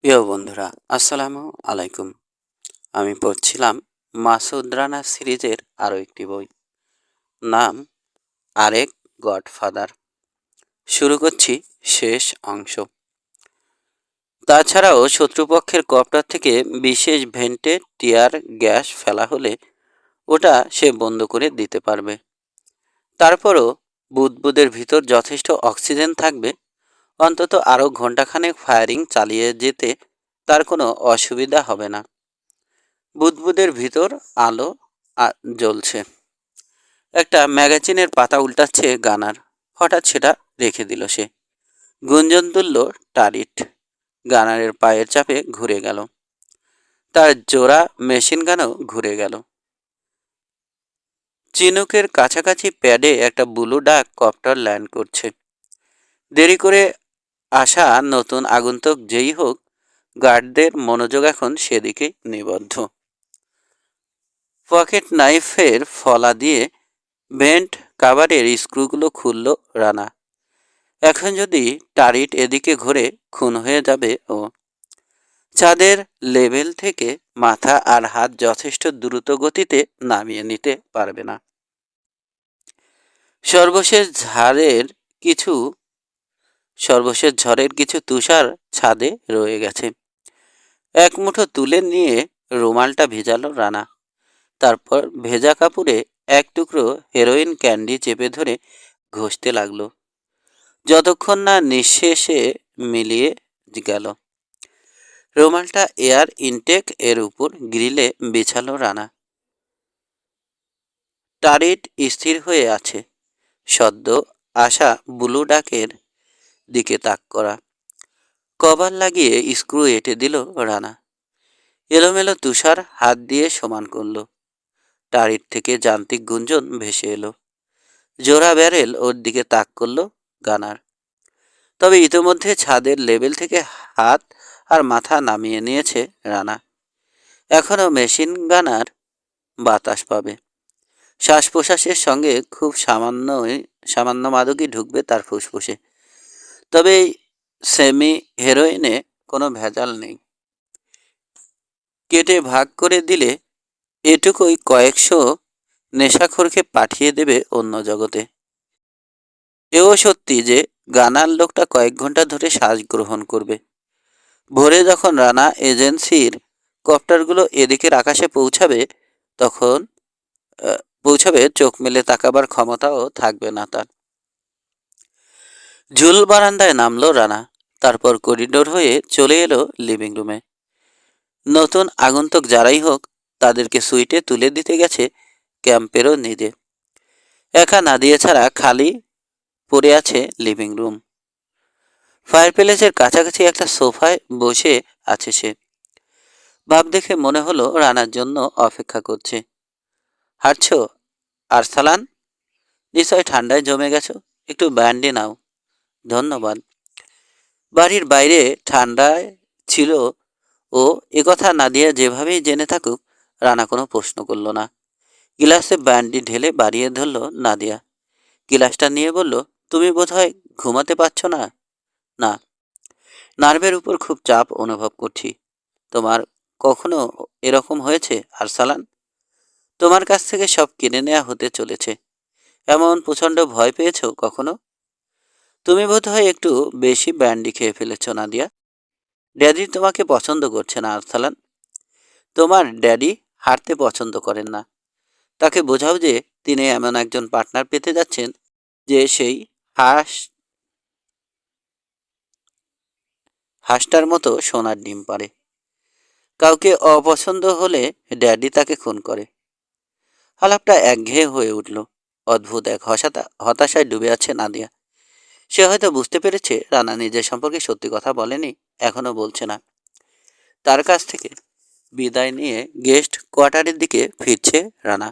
প্রিয় বন্ধুরা, আসসালামু আলাইকুম। আমি পড়ছিলাম মাসুদ রানা সিরিজের আরও একটি বই, নাম আরেক গডফাদার। শুরু করছি শেষ অংশ। তাছাড়াও শত্রুপক্ষের কপ্টার থেকে বিশেষ ভেন্টে টিয়ার গ্যাস ফেলা হলে ওটা সে বন্ধ করে দিতে পারবে। তারপরও বুদবুদের ভিতর যথেষ্ট অক্সিজেন থাকবে, অন্তত আরও ঘন্টাখানেক ফায়ারিং চালিয়ে যেতে তার কোনো অসুবিধা হবে না। বুদবুদের ভিতর আলো জ্বলছে। একটা ম্যাগাজিনের পাতা উল্টাচ্ছে গানার। হঠাৎ সেটা রেখে দিল সে। গুঞ্জন তুলল টারিট। গানারের পায়ের চাপে ঘুরে গেল। তার জোড়া মেশিন গানও ঘুরে গেল। চিনুকের কাছাকাছি প্যাডে একটা ব্লু ডাক কপ্টার ল্যান্ড করছে। দেরি করে আসা নতুন আগন্তুক যেই হোক, গার্ডদের মনোযোগ এখন সেদিকে নিবদ্ধ। পকেট নাইফের ফলা দিয়ে ভেন্ট কাভারের স্ক্রুগুলো খুলল রানা। এখন যদি টারিট এদিকে ঘুরে, খুন হয়ে যাবে ও। চাঁদের লেভেল থেকে মাথা আর হাত যথেষ্ট দ্রুত গতিতে নামিয়ে নিতে পারবে না। সর্বশেষ ঝড়ের কিছু তুষার ছাদে রয়ে গেছে। এক মুঠো তুলে নিয়ে রুমালটা ভেজালো রানা। তারপর ভেজা কাপড়ে এক টুকরো হেরোইন ক্যান্ডি চেপে ধরে ঘষতে লাগলো, যতক্ষণ না নিঃশেষে মিলিয়ে গেল। রুমালটা এয়ার ইনটেক এর উপর গ্রিলে বিছালো রানা। টারিট স্থির হয়ে আছে, সদ্য আসা ব্লু ডাকের দিকে তাক করা। কভার লাগিয়ে স্ক্রু এঁটে দিল রানা। এলোমেলো তুষার হাত দিয়ে সমান করল। টারিট থেকে যান্ত্রিক গুঞ্জন ভেসে এলো। জোড়া ব্যারেল ওর দিকে তাক করল গানার। তবে ইতোমধ্যে ছাদের লেভেল থেকে হাত আর মাথা নামিয়ে নিয়েছে রানা। এখনও মেশিন গানার বাতাস পাবে। শ্বাস প্রশ্বাসের সঙ্গে খুব সামান্য মাদকই ঢুকবে তার ফুসফুসে। তবে এই সেমি হেরোইনে কোনো ভেজাল নেই। কেটে ভাগ করে দিলে এটুকুই কয়েকশো নেশাখোরকে পাঠিয়ে দেবে অন্য জগতে। এও সত্যি যে গানার লোকটা কয়েক ঘন্টা ধরে শ্বাস গ্রহণ করবে। ভোরে যখন রানা এজেন্সির কপ্টারগুলো এদিকের আকাশে পৌঁছাবে, চোখ মেলে তাকাবার ক্ষমতাও থাকবে না তার। ঝুল বারান্দায় নামলো রানা। তারপর করিডোর হয়ে চলে এলো লিভিং রুমে। নতুন আগন্তুক যারাই হোক, তাদেরকে সুইটে তুলে দিতে গেছে ক্যাম্পেরও নিজে। একা নাদিয়া ছাড়া খালি পড়ে আছে লিভিং রুম। ফায়ার প্লেসের কাছাকাছি একটা সোফায় বসে আছে সে। ভাব দেখে মনে হলো রানার জন্য অপেক্ষা করছে। হাঁটছ আরসালান? নিশ্চয় ঠান্ডায় জমে গেছো, একটু ব্যান্ডি নাও। ধন্যবাদ। বাড়ির বাইরে ঠান্ডায় ছিল ও, একথা নাদিয়া যেভাবেই জেনে থাকুক, রানা কোনো প্রশ্ন করল না। গিলাসে ব্যান্ডি ঢেলে বাড়িয়ে ধরল নাদিয়া। গিলাসটা নিয়ে বলল, তুমি বোধহয় ঘুমাতে পারছো না। না, নার্ভের উপর খুব চাপ অনুভব করছি। তোমার কখনো এরকম হয়েছে আরসালান? তোমার কাছ থেকে সব কিনে নেওয়া হতে চলেছে, এমন প্রচণ্ড ভয় পেয়েছো কখনো? তুমি বোধহয় একটু বেশি ব্যান্ডি খেয়ে ফেলেছ নাদিয়া। ড্যাডি তোমাকে পছন্দ করছে না আরসালান। তোমার ড্যাডি হারতে পছন্দ করেন না। তাকে বোঝাও যে তিনি এমন একজন পার্টনার পেতে যাচ্ছেন যে সেই হাঁসটার মতো সোনার ডিম পারে। কাউকে অপছন্দ হলে ড্যাডি তাকে খুন করে। আলাপটা একঘেয়ে হয়ে উঠল। অদ্ভুত এক হতাশায় ডুবে আছে নাদিয়া। সে হয়তো বুঝতে পেরেছে রানা নিজের সম্পর্কে সত্যি কথা বলেনি, এখনো বলছে না। তার কাছ থেকে বিদায় নিয়ে গেস্ট কোয়ার্টারের দিকে ফিরছে রানা।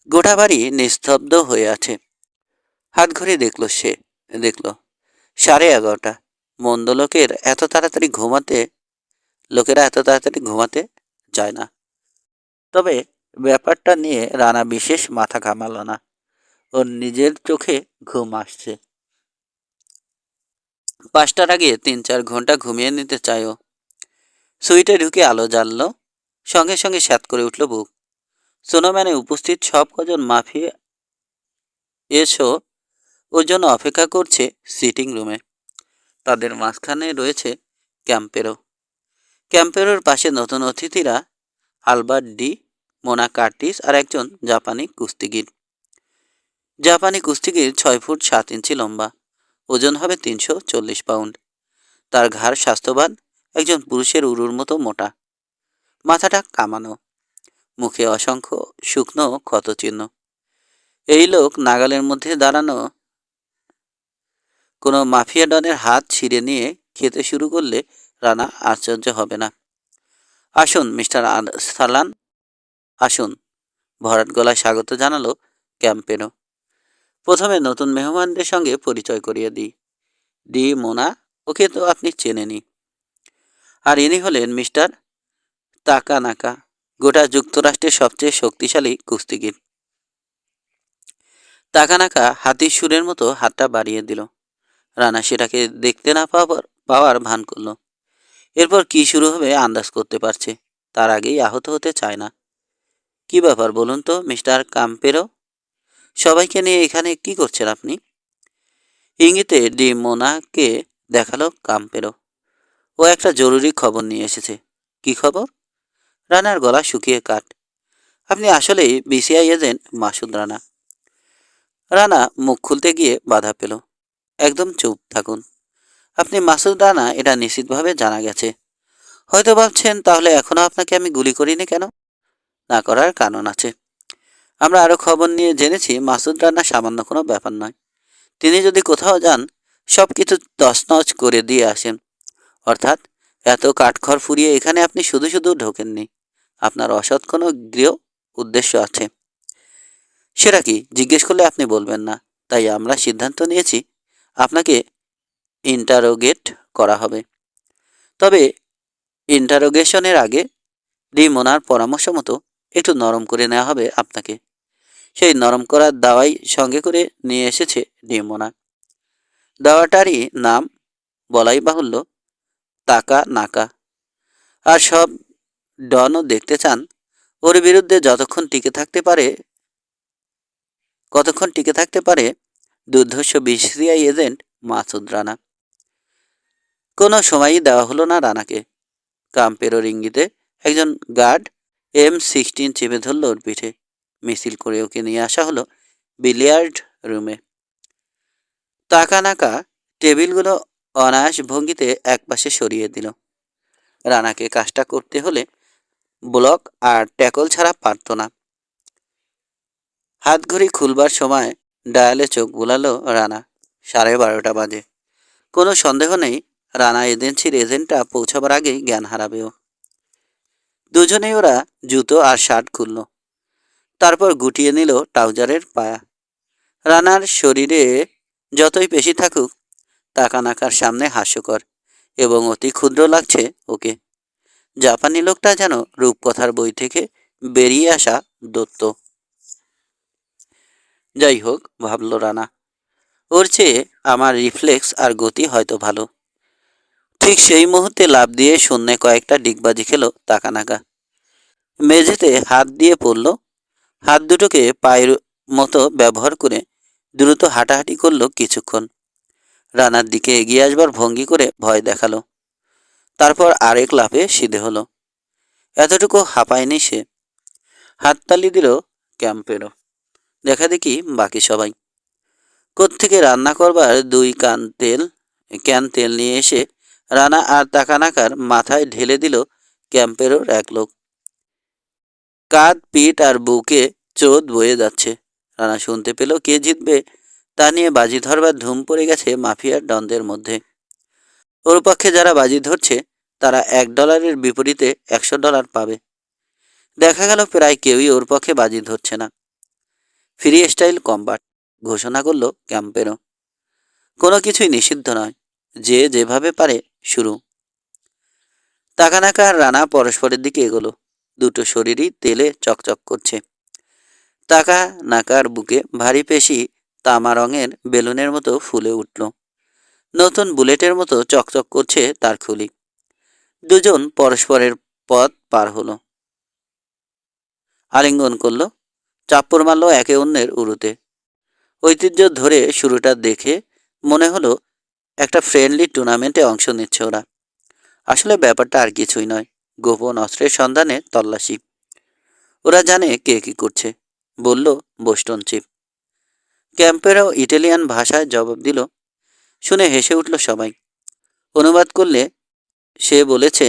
গোটা বাড়ি নিস্তব্ধ হয়ে আছে। হাত ঘড়ি দেখল 11:30। মন্দ লোকেরা এত তাড়াতাড়ি ঘুমাতে যায় না। তবে ব্যাপারটা নিয়ে রানা বিশেষ মাথা ঘামাল না। ওর নিজের চোখে ঘুম আসছে। 5টার আগে 3-4 ঘন্টা ঘুমিয়ে নিতে চায় ও। সুইটে ঢুকে আলো জ্বালল, সঙ্গে সঙ্গে স্যাঁত করে উঠল বুক। সোনোম্যানে উপস্থিত সব কজন মাফিয়া এসো ওর জন্য অপেক্ষা করছে সিটিং রুমে। তাদের মাঝখানে রয়েছে ক্যাম্পেরো। ক্যাম্পেরোর পাশে নতুন অতিথিরা আলবার্ট ডি, মোনা কার্টিস আর একজন জাপানি কুস্তিগির। জাপানি কুস্তিগির 6 ফুট 7 ইঞ্চি লম্বা, ওজন হবে 340 পাউন্ড। তার ঘাড় স্বাস্থ্যবান, একজন পুরুষের উরুর মতো মোটা, মাথাটা কামানো, মুখে অসংখ্য শুকনো ক্ষতচিহ্ন। এই লোক নাগালের মধ্যে দাঁড়ানো কোনো মাফিয়া ডনের হাত ছিঁড়ে নিয়ে খেতে শুরু করলে রানা আশ্চর্য হবে না। আসুন মিস্টার সালান, আসুন, ভরাট গলায় স্বাগত জানালো ক্যাম্পেনো। প্রথমে নতুন মেহমানদের সঙ্গে পরিচয় করিয়ে দিই। ডি মোনা, ওকে তো আপনি চেনেনি। আর ইনি হলেন মিস্টার তাকানাকা, গোটা যুক্তরাষ্ট্রের সবচেয়ে শক্তিশালী কুস্তিগির। তাকানাকা হাতির সুরের মতো হাতটা বাড়িয়ে দিল। রানা সেটাকে দেখতে না পাওয়ার ভান করল। এরপর কি শুরু হবে আন্দাজ করতে পারছে, তার আগেই আহত হতে চায় না। কি ব্যাপার বলুন তো মিস্টার কাম্পেরো, সবাইকে নিয়ে এখানে কি করছেন আপনি? ইঙ্গিতে ডি মোনাকে দেখালো কাম্পেরো। ও একটা জরুরি খবর নিয়ে এসেছে। কি খবর? রানার গলা শুকিয়ে কাট। আপনি আসলেই বিসিআই এজেন্ট মাসুদ রানা। রানা মুখ খুলতে গিয়ে বাধা পেল। একদম চুপ থাকুন। আপনি মাসুদ রানা এটা নিশ্চিতভাবে জানা গেছে। হয়তো ভাবছেন তাহলে এখনো আপনাকে আমি গুলি করিনি কেন? না করার কারণ আছে। আমরা আরো খবর নিয়ে জেনেছি মাসুদ রানা সামান্য কোনো ব্যাপার নয়। তিনি যদি কোথাও যান সব কিছু তছনছ করে দিয়ে আসেন। অর্থাৎ এত কাঠখড় ফুরিয়ে এখানে আপনি শুধু শুধু ঢোকেননি, আপনার অসৎ কোনো গৃহ উদ্দেশ্য আছে। সেটা কি জিজ্ঞেস করলে আপনি বলবেন না, তাই আমরা সিদ্ধান্ত নিয়েছি আপনাকে ইন্টারোগেট করা হবে। তবে ইন্টারোগেশনের আগে ডি মোনার পরামর্শ মতো একটু নরম করে নেওয়া হবে আপনাকে। সেই নরম করার দাওয়াই সঙ্গে করে নিয়ে এসেছে ডি মোনা। দাওয়াটারই নাম বলাই বাহুল্য, তাকা নাকা। আর সব ডনও দেখতে চান ওর বিরুদ্ধে কতক্ষণ টিকে থাকতে পারে দুর্ধর্ষ বিসিআই এজেন্ট মাসুদ রানা। কোনো সময়ই দেওয়া হলো না রানাকে। কাম্পেরোর ইঙ্গিতে একজন গার্ড M16 চেপে ধরল ওর পিঠে। মিছিল করে ওকে নিয়ে আসা হলো বিলিয়ার্ড রুমে। তাকানাকা টেবিলগুলো অনায়াস ভঙ্গিতে একপাশে সরিয়ে দিল। রানাকে কাজটা করতে হলে ব্লক আর ট্যাকল ছাড়া পারত না। হাতঘড়ি খুলবার সময় ডায়ালে চোখ বুলালো রানা। 12:30 বাজে। কোনো সন্দেহ নেই রানা এজেন্সির এজেন্টটা পৌঁছাবার আগেই জ্ঞান হারাবেও। দুজনেই ওরা জুতো আর শার্ট খুলল, তারপর গুটিয়ে নিল ট্রাউজারের পায়া। রানার শরীরে যতই পেশি থাকুক, তাকানাকার সামনে হাস্যকর এবং অতি ক্ষুদ্র লাগছে ওকে। জাপানি লোকটা যেন রূপকথার বই থেকে বেরিয়ে আসা দত্ত। যাই হোক, ভাবল রানা, ওর চেয়ে আমার রিফ্লেক্স আর গতি হয়তো ভালো। ঠিক সেই মুহূর্তে লাফ দিয়ে শূন্যে কয়েকটা ডিগবাজি খেল তাকানাকা। মেঝেতে হাত দিয়ে পড়ল। হাত দুটোকে পায়ের মতো ব্যবহার করে দ্রুত হাঁটাহাঁটি করলো কিছুক্ষণ। রানার দিকে এগিয়ে আসবার ভঙ্গি করে ভয় দেখালো। তারপর আরেক লাফে সিধে হলো। এতটুকু হাঁপায়নি সে। হাততালি দিল ক্যাম্পেরও। দেখা দেখি বাকি সবাই। কোত্থেকে রান্না করবার 2 ক্যান তেল নিয়ে এসে রানা আর তাকানাকার মাথায় ঢেলে দিল ক্যাম্পেরোর এক লোক। কাঁধ, পিঠ আর বুকে চোদ বয়ে যাচ্ছে। রানা শুনতে পেল কে জিতবে তা নিয়ে বাজি ধরবার ধুম পড়ে গেছে মাফিয়ার ডনদের মধ্যে। ওর পক্ষে যারা বাজি ধরছে তারা $1 বিপরীতে $100 পাবে। দেখা গেল প্রায় কেউই ওর পক্ষে বাজি ধরছে না। ফ্রি স্টাইল কম্বাট ঘোষণা করলো ক্যাম্পেরো। কোনো কিছুই নিষিদ্ধ নয়, যে যেভাবে পারে শুরু। তাকানাকা আর রানা পরস্পরের দিকে এগোলো। দুটো শরীরই তেলে চকচক করছে। তাকানাকার বুকে ভারী পেশি তামা রঙের বেলুনের মতো ফুলে উঠল। নতুন বুলেটের মতো চকচক করছে তার খুলি। দুজন পরস্পরের পথ পার হলো, আলিঙ্গন করলো, চাপ্পড় মারল একে অন্যের উরুতে। ঐতিহ্য ধরে শুরুটা দেখে মনে হলো একটা ফ্রেন্ডলি টুর্নামেন্টে অংশ নিচ্ছে ওরা। আসলে ব্যাপারটা আর কিছুই নয়, গোপন অস্ত্রের সন্ধানে তল্লাশি। ওরা জানে কে কি করছে, বলল বোস্টন চিপ। ক্যাম্পেরাও ইটালিয়ান ভাষায় জবাব দিল। শুনে হেসে উঠল সবাই। অনুবাদ করলে সে বলেছে,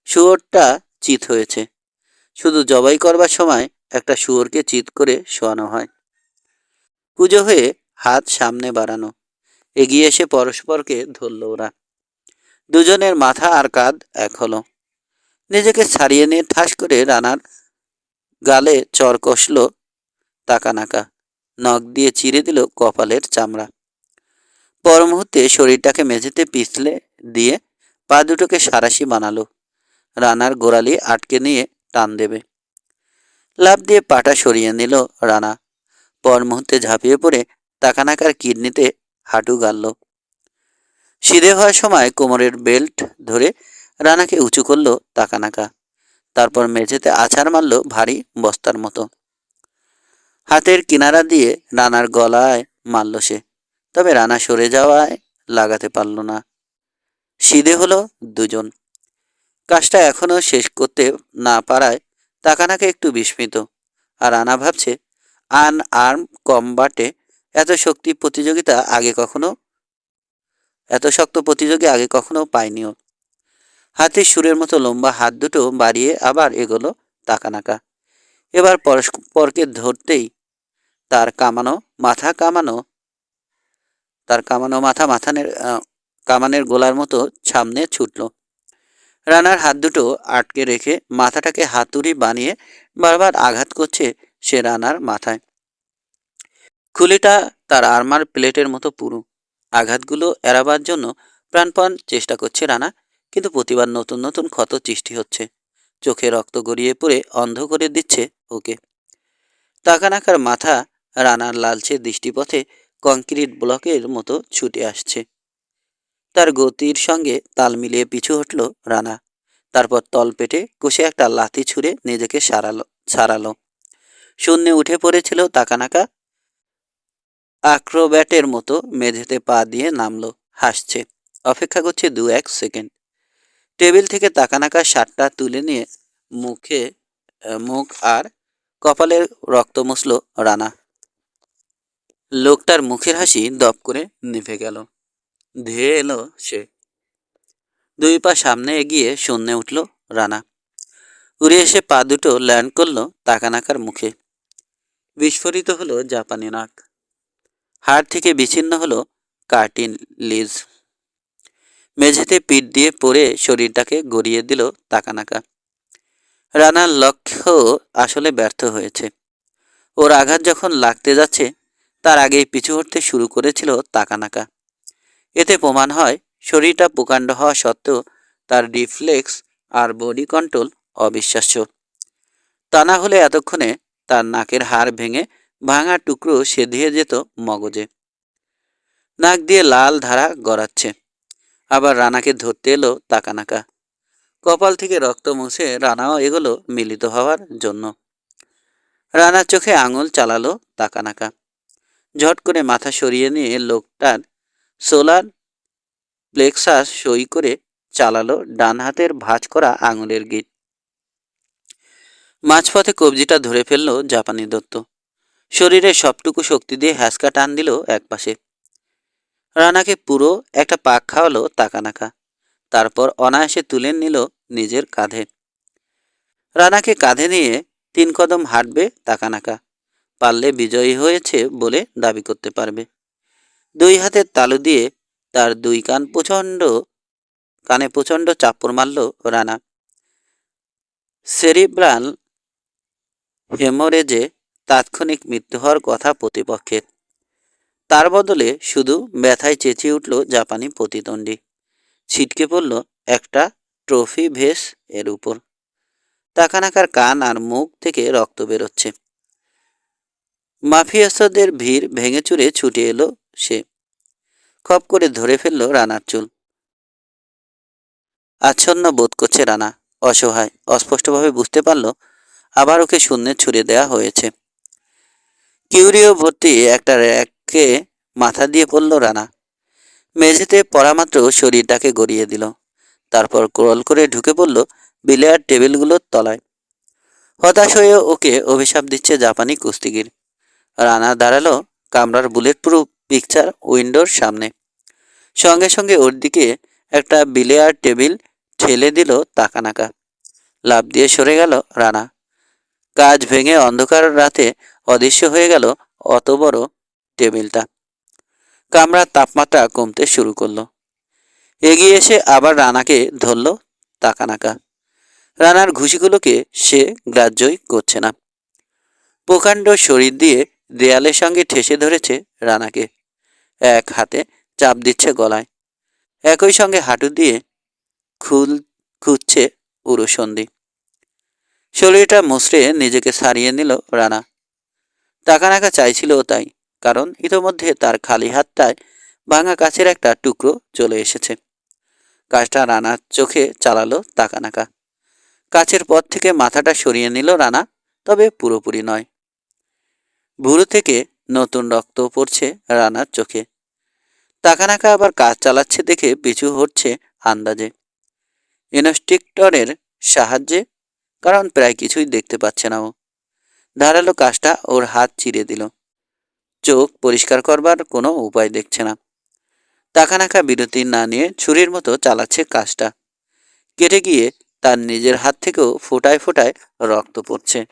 শুয়োরটা চিত হয়েছে। শুধু জবাই করবার সময় একটা শুয়োরকে চিত করে শোয়ানো হয়। পুজো হয়ে হাত সামনে বাড়ানো, এগিয়ে এসে পরস্পরকে ধরল ওরা। দুজনের মাথা আর কাঁধ এক হলো। নিজেকে ছাড়িয়ে নিয়ে ঠাস করে রানার গালে চর কষল তাকানাকা। নখ দিয়ে চিরে দিল কপালের চামড়া। পর মুহূর্তে শরীরটাকে মেঝেতে পিছলে দিয়ে পা দুটোকে সারাশি বানালো। রানার গোড়ালি আটকে নিয়ে টান দেবে। লাফ দিয়ে পাটা সরিয়ে নিল রানা। পর মুহূর্তে ঝাঁপিয়ে পড়ে তাকানাকার কিডনিতে হাঁটু গালল। সিধে হওয়ার সময় কোমরের বেল্ট ধরে রানাকে উঁচু করল তাকানাকা। তারপর মেঝেতে আছাড় মারল ভারী বস্তার মতো। হাতের কিনারা দিয়ে রানার গলায় মারল সে, তবে রানা সরে যাওয়ায় লাগাতে পারল না। সিধে হলো দুজন। কাজটা এখনো শেষ করতে না পারায় তাকানাকে একটু বিস্মিত। আর রানা ভাবছে, আনআর্ম কমবাটে এত শক্তি প্রতিযোগিতা আগে কখনো এত শক্ত প্রতিযোগী আগে কখনো পায়নিও। হাতির সুরের মতো লম্বা হাত দুটো বাড়িয়ে আবার এগোলো তাকানাকা। এবার পরস্পরকে ধরতেই তার কামানো মাথা কামানের গোলার মতো সামনে ছুটল। রানার হাত দুটো আটকে রেখে মাথাটাকে হাতুড়ি বানিয়ে বারবার আঘাত করছে সে রানার মাথায়। খুলিটা তার আর্মার প্লেটের মতো পুরু। আঘাতগুলো এড়াবার জন্য প্রাণপণ চেষ্টা করছে রানা, কিন্তু প্রতিবার নতুন নতুন ক্ষত সৃষ্টি হচ্ছে। চোখে রক্ত গড়িয়ে পড়ে অন্ধ করে দিচ্ছে ওকে। তাকানাকার মাথা রানার লালচে দৃষ্টিপথে কংক্রিট ব্লকের মতো ছুটে আসছে। তার গতির সঙ্গে তাল মিলিয়ে পিছু হটল রানা। তারপর তলপেটে কষে একটা লাথি ছুঁড়ে নিজেকে ছাড়ালো। শূন্যে উঠে পড়েছিল তাকানাকা। আক্রোব্যাটের মতো মেঝেতে পা দিয়ে নামলো। হাসছে। অপেক্ষা করছে 2-1 সেকেন্ড। টেবিল থেকে তাকানাকা শার্টটা তুলে নিয়ে মুখ আর কপালের রক্ত মুছল রানা। লোকটার মুখের হাসি দপ করে নিভে গেল। ধেয়ে এলো সে। 2 পা সামনে এগিয়ে শূন্যে উঠল রানা। উড়ে এসে পা দুটো ল্যান্ড করলো তাকানাকার মুখে। বিস্ফোরিত হলো জাপানি নাক। হাড় থেকে বিচ্ছিন্ন হলো কার্টিন লিজ। মেঝেতে পিঠ দিয়ে পড়ে শরীরটাকে গড়িয়ে দিল তাকানাকা। রানার লক্ষ্য আসলে ব্যর্থ হয়েছে। ওর আঘাত যখন লাগতে যাচ্ছে তার আগেই পিছু হটতে শুরু করেছিল তাকানাকা। এতে প্রমাণ হয় শরীরটা প্রকাণ্ড হওয়া সত্ত্বেও তার রিফ্লেক্স আর বডি কন্ট্রোল অবিশ্বাস্য। তা না হলে এতক্ষণে তার নাকের হাড় ভেঙে ভাঙা টুকরো সেধিয়ে যেত মগজে। নাক দিয়ে লাল ধারা গড়াচ্ছে। আবার রানাকে ধরতে এলো তাকানাকা। কপাল থেকে রক্ত মুছে রানাও এগোলো মিলিত হওয়ার জন্য। রানার চোখে আঙুল চালালো তাকানাকা। ঝট করে মাথা সরিয়ে নিয়ে লোকটার সোলার প্লেক্সাস সই করে চালালো ডান হাতের ভাঁজ করা আঙুলের গিট। মাঝপথে কবজিটা ধরে ফেললো জাপানি দত্ত। শরীরের সবটুকু শক্তি দিয়ে হ্যাঁচকা টান দিল একপাশে। রানাকে পুরো একটা পাক খাওয়ালো তাকানাকা। তারপর অনায়াসে তুলে নিল নিজের কাঁধে। রানাকে কাঁধে নিয়ে 3 কদম হাঁটবে তাকানাকা। পারলে বিজয়ী হয়েছে বলে দাবি করতে পারবে। 2 হাতের তালু দিয়ে তার 2 কানে প্রচণ্ড চাপড় মারল রানা। সেরিব্রাল হেমোরেজে তাৎক্ষণিক মৃত্যু হওয়ার কথা প্রতিপক্ষের। তার বদলে শুধু ব্যথায় চেঁচিয়ে উঠল জাপানি প্রতিদ্বন্দ্বী। ছিটকে পড়ল একটা ট্রফি ভেস এর উপর। তাকানাকার কান আর মুখ থেকে রক্ত বেরোচ্ছে। মাফিয়াসদের ভিড় ভেঙে চুরে ছুটে এলো সে। খপ করে ধরে ফেলল রানার চুল। আচ্ছন্ন বোধ করছে রানা। অসহায়, অস্পষ্টভাবে বুঝতে পারল আবার ওকে শূন্যে ছুড়ে দেওয়া হয়েছে। কিউরিও ভর্তি একটা র্যাককে মাথা দিয়ে পড়ল রানা। মেঝেতে পড়া মাত্র শরীরটাকে গড়িয়ে দিল। তারপর ক্রল করে ঢুকে পড়ল বিলিয়ার্ড টেবিলগুলোর তলায়। হতাশ হয়ে ওকে অভিশাপ দিচ্ছে জাপানি কুস্তিগির। রানা দাঁড়ালো কামরার বুলেট প্রুফ পিকচার উইন্ডোর সামনে। সঙ্গে সঙ্গে ওর দিকে একটা বিলিয়ার্ড টেবিল ঠেলে দিল তাকানাকা। লাফ দিয়ে সরে গেল রানা। কাজ ভেঙে অন্ধকার রাতে অদৃশ্য হয়ে গেল অত বড় টেবিলটা। কামরার তাপমাত্রা কমতে শুরু করলো। এগিয়ে এসে আবার রানাকে ধরল তাকানাকা। রানার ঘুষিগুলোকে সে গ্রাহ্যই করছে না। প্রকাণ্ড শরীর দিয়ে দেয়ালের সঙ্গে ঠেসে ধরেছে রানাকে। এক হাতে চাপ দিচ্ছে গলায়, একই সঙ্গে হাঁটু দিয়ে খুঁজছে উরুসন্ধি। শরীরটা মুচড়ে নিজেকে ছাড়িয়ে নিল রানা। তাকানাকা চাইছিল তাই, কারণ ইতোমধ্যে তার খালি হাতটায় ভাঙা কাছের একটা টুকরো চলে এসেছে। কাজটা রানার চোখে চালালো তাকানাকা। কাছের পথ থেকে মাথাটা সরিয়ে নিল রানা, তবে পুরোপুরি নয়। ভুরু থেকে নতুন রক্ত পড়ছে রানার চোখে। তাকানাকা আবার কাজ চালাচ্ছে দেখে পিছু হটছে আন্দাজে। ইনস্ট্রিক্টরের সাহায্যে, কারণ প্রায় কিছুই দেখতে পাচ্ছে না ও। ধারালো কাজটা ওর হাত চিরে দিল। চোখ পরিষ্কার করবার কোনো উপায় দেখছে না। তাকানাকা বিরতি না নিয়ে ছুরির মতো চালাচ্ছে কাজটা। কেটে গিয়ে তার নিজের হাত থেকেও ফোঁটায় ফোঁটায় রক্ত পড়ছে।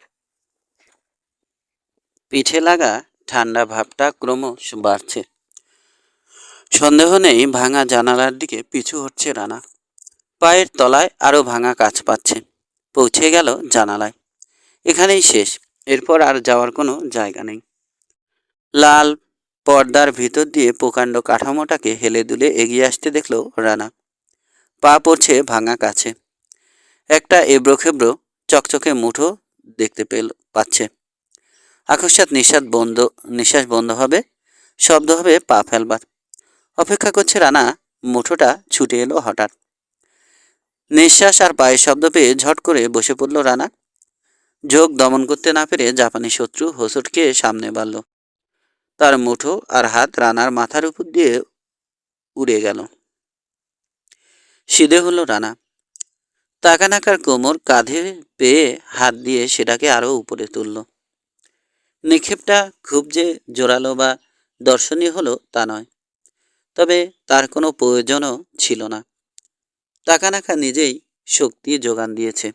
পিঠে লাগা ঠান্ডা ভাবটা ক্রমশ বাড়ছে। সন্দেহ নেই ভাঙা জানালার দিকে পিছু হচ্ছে রানা। পায়ের তলায় আরো ভাঙা কাজ পাচ্ছে। পৌঁছে গেল জানালায়। এখানেই শেষ, এরপর আর যাওয়ার কোনো জায়গা নেই। লাল পর্দার ভিতর দিয়ে প্রকাণ্ড কাঠামোটাকে হেলে দুলে এগিয়ে আসতে দেখল রানা। পা পড়ছে ভাঙা কাছে। একটা এবড়োখেবড়ো চকচকে মুঠো দেখতে পাচ্ছে। আকস্মাৎ নিঃশ্বাস বন্ধ হবে, শব্দ হবে পা ফেলবার। অপেক্ষা করছে রানা। মুঠোটা ছুটে এলো হঠাৎ। নিঃশ্বাস আর পায়ের শব্দ পেয়ে ঝট করে বসে পড়ল রানা। ঝোঁক দমন করতে না পেরে জাপানি শত্রু হোঁচট খেয়ে সামনে বাড়ল। তার মুঠো আর হাত রানার মাথার উপর দিয়ে উড়ে গেল। সিধে হলো রানা। তাকানাকার কোমর কাঁধে পেয়ে হাত দিয়ে সেটাকে আরো উপরে তুলল। নিক্ষেপটা খুব যে জোরালো বা দর্শনীয় হলো তা নয়, তবে তার কোনো প্রয়োজনও ছিল না। তাকানাকা নিজেই শক্তি যোগান দিয়েছে,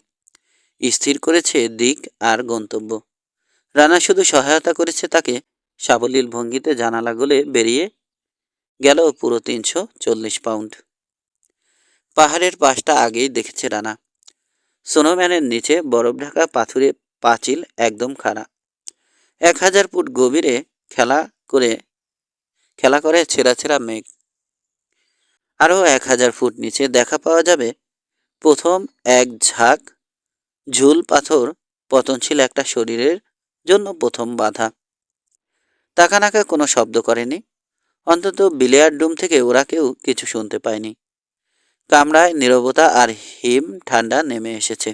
স্থির করেছে দিক আর গন্তব্য। রানা শুধু সহায়তা করেছে তাকে। সাবলীল ভঙ্গিতে জানালা গলে বেরিয়ে গেল পুরো 340 পাউন্ড। পাহাড়ের পাশটা আগেই দেখেছে রানা। স্নোম্যানের নিচে বরফ ঢাকা পাথুরে পাঁচিল একদম খাড়া। 1000 ফুট গভীরে খেলা করে ছেঁড়া ছেঁড়া মেঘ। আরও 1000 ফুট নিচে দেখা পাওয়া যাবে প্রথম এক ঝাঁক ঝুল পাথর। পতনশীল একটা শরীরের জন্য প্রথম বাধা। তাকানাকা কোনো শব্দ করেনি। অন্তত বিলিয়ার্ড রুম থেকে ওরা কেউ কিছু শুনতে পায়নি। কামরায় নীরবতা আর হিম ঠান্ডা নেমে এসেছে।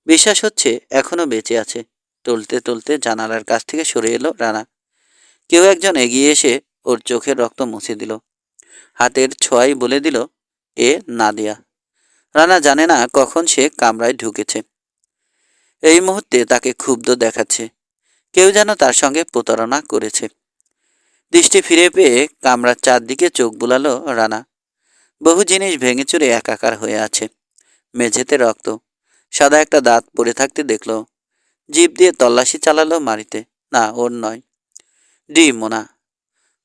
বিশ্বাস হচ্ছে এখনো বেঁচে আছে। টলতে টলতে জানালার কাছ থেকে সরে এলো রানা। কেউ একজন এগিয়ে এসে ওর চোখের রক্ত মুছে দিল। হাতের ছোঁয়াই বলে দিল, এ নাদিয়া। রানা জানে না কখন সে কামরায় ঢুকেছে। এই মুহূর্তে তাকে ক্ষুব্ধ দেখাচ্ছে। কেউ যেন তার সঙ্গে প্রতারণা করেছে। দৃষ্টি ফিরে পেয়ে কামরার চারদিকে চোখ বুলালো রানা। বহু জিনিস ভেঙে চুরে একাকার হয়ে আছে। মেঝেতে রক্ত, সাদা একটা দাঁত পড়ে থাকতে দেখল। জিভ দিয়ে তল্লাশি চালালো মারিতে। না, ওর নয়। মোনা।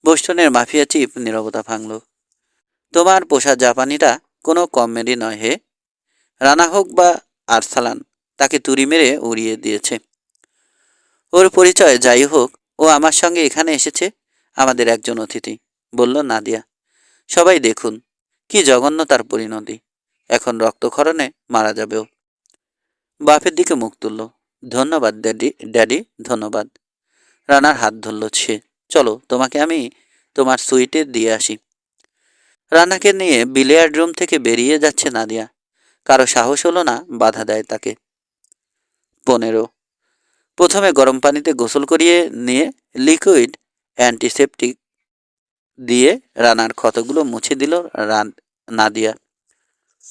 বোস্টনের মাফিয়া চিফ নীরবতা ভাঙল। তোমার পোষা জাপানিরা কোনো কমেডি নয় হে। রানা হোক বা আরসালান, তাকে তুড়ি মেরে উড়িয়ে দিয়েছে। ওর পরিচয় যাই হোক, ও আমার সঙ্গে এখানে এসেছে আমাদের একজন অতিথি, বলল নাদিয়া। সবাই দেখুন কি জঘন্য তার পরিণতি। এখন রক্তক্ষরণে মারা যাবেও। বাপের দিকে মুখ তুলল। ধন্যবাদ ড্যাডি, ধন্যবাদ। রানার হাত ধরল সে। চলো, তোমাকে আমি তোমার সুইটে দিয়ে আসি। রানাকে নিয়ে বিলিয়ার্ড রুম থেকে বেরিয়ে যাচ্ছে নাদিয়া। কারো সাহস হলো না বাধা দেয় তাকে। 15। প্রথমে গরম পানিতে গোসল করিয়ে নিয়ে লিকুইড অ্যান্টিসেপটিক দিয়ে রানার ক্ষতগুলো মুছে দিল নাদিয়া।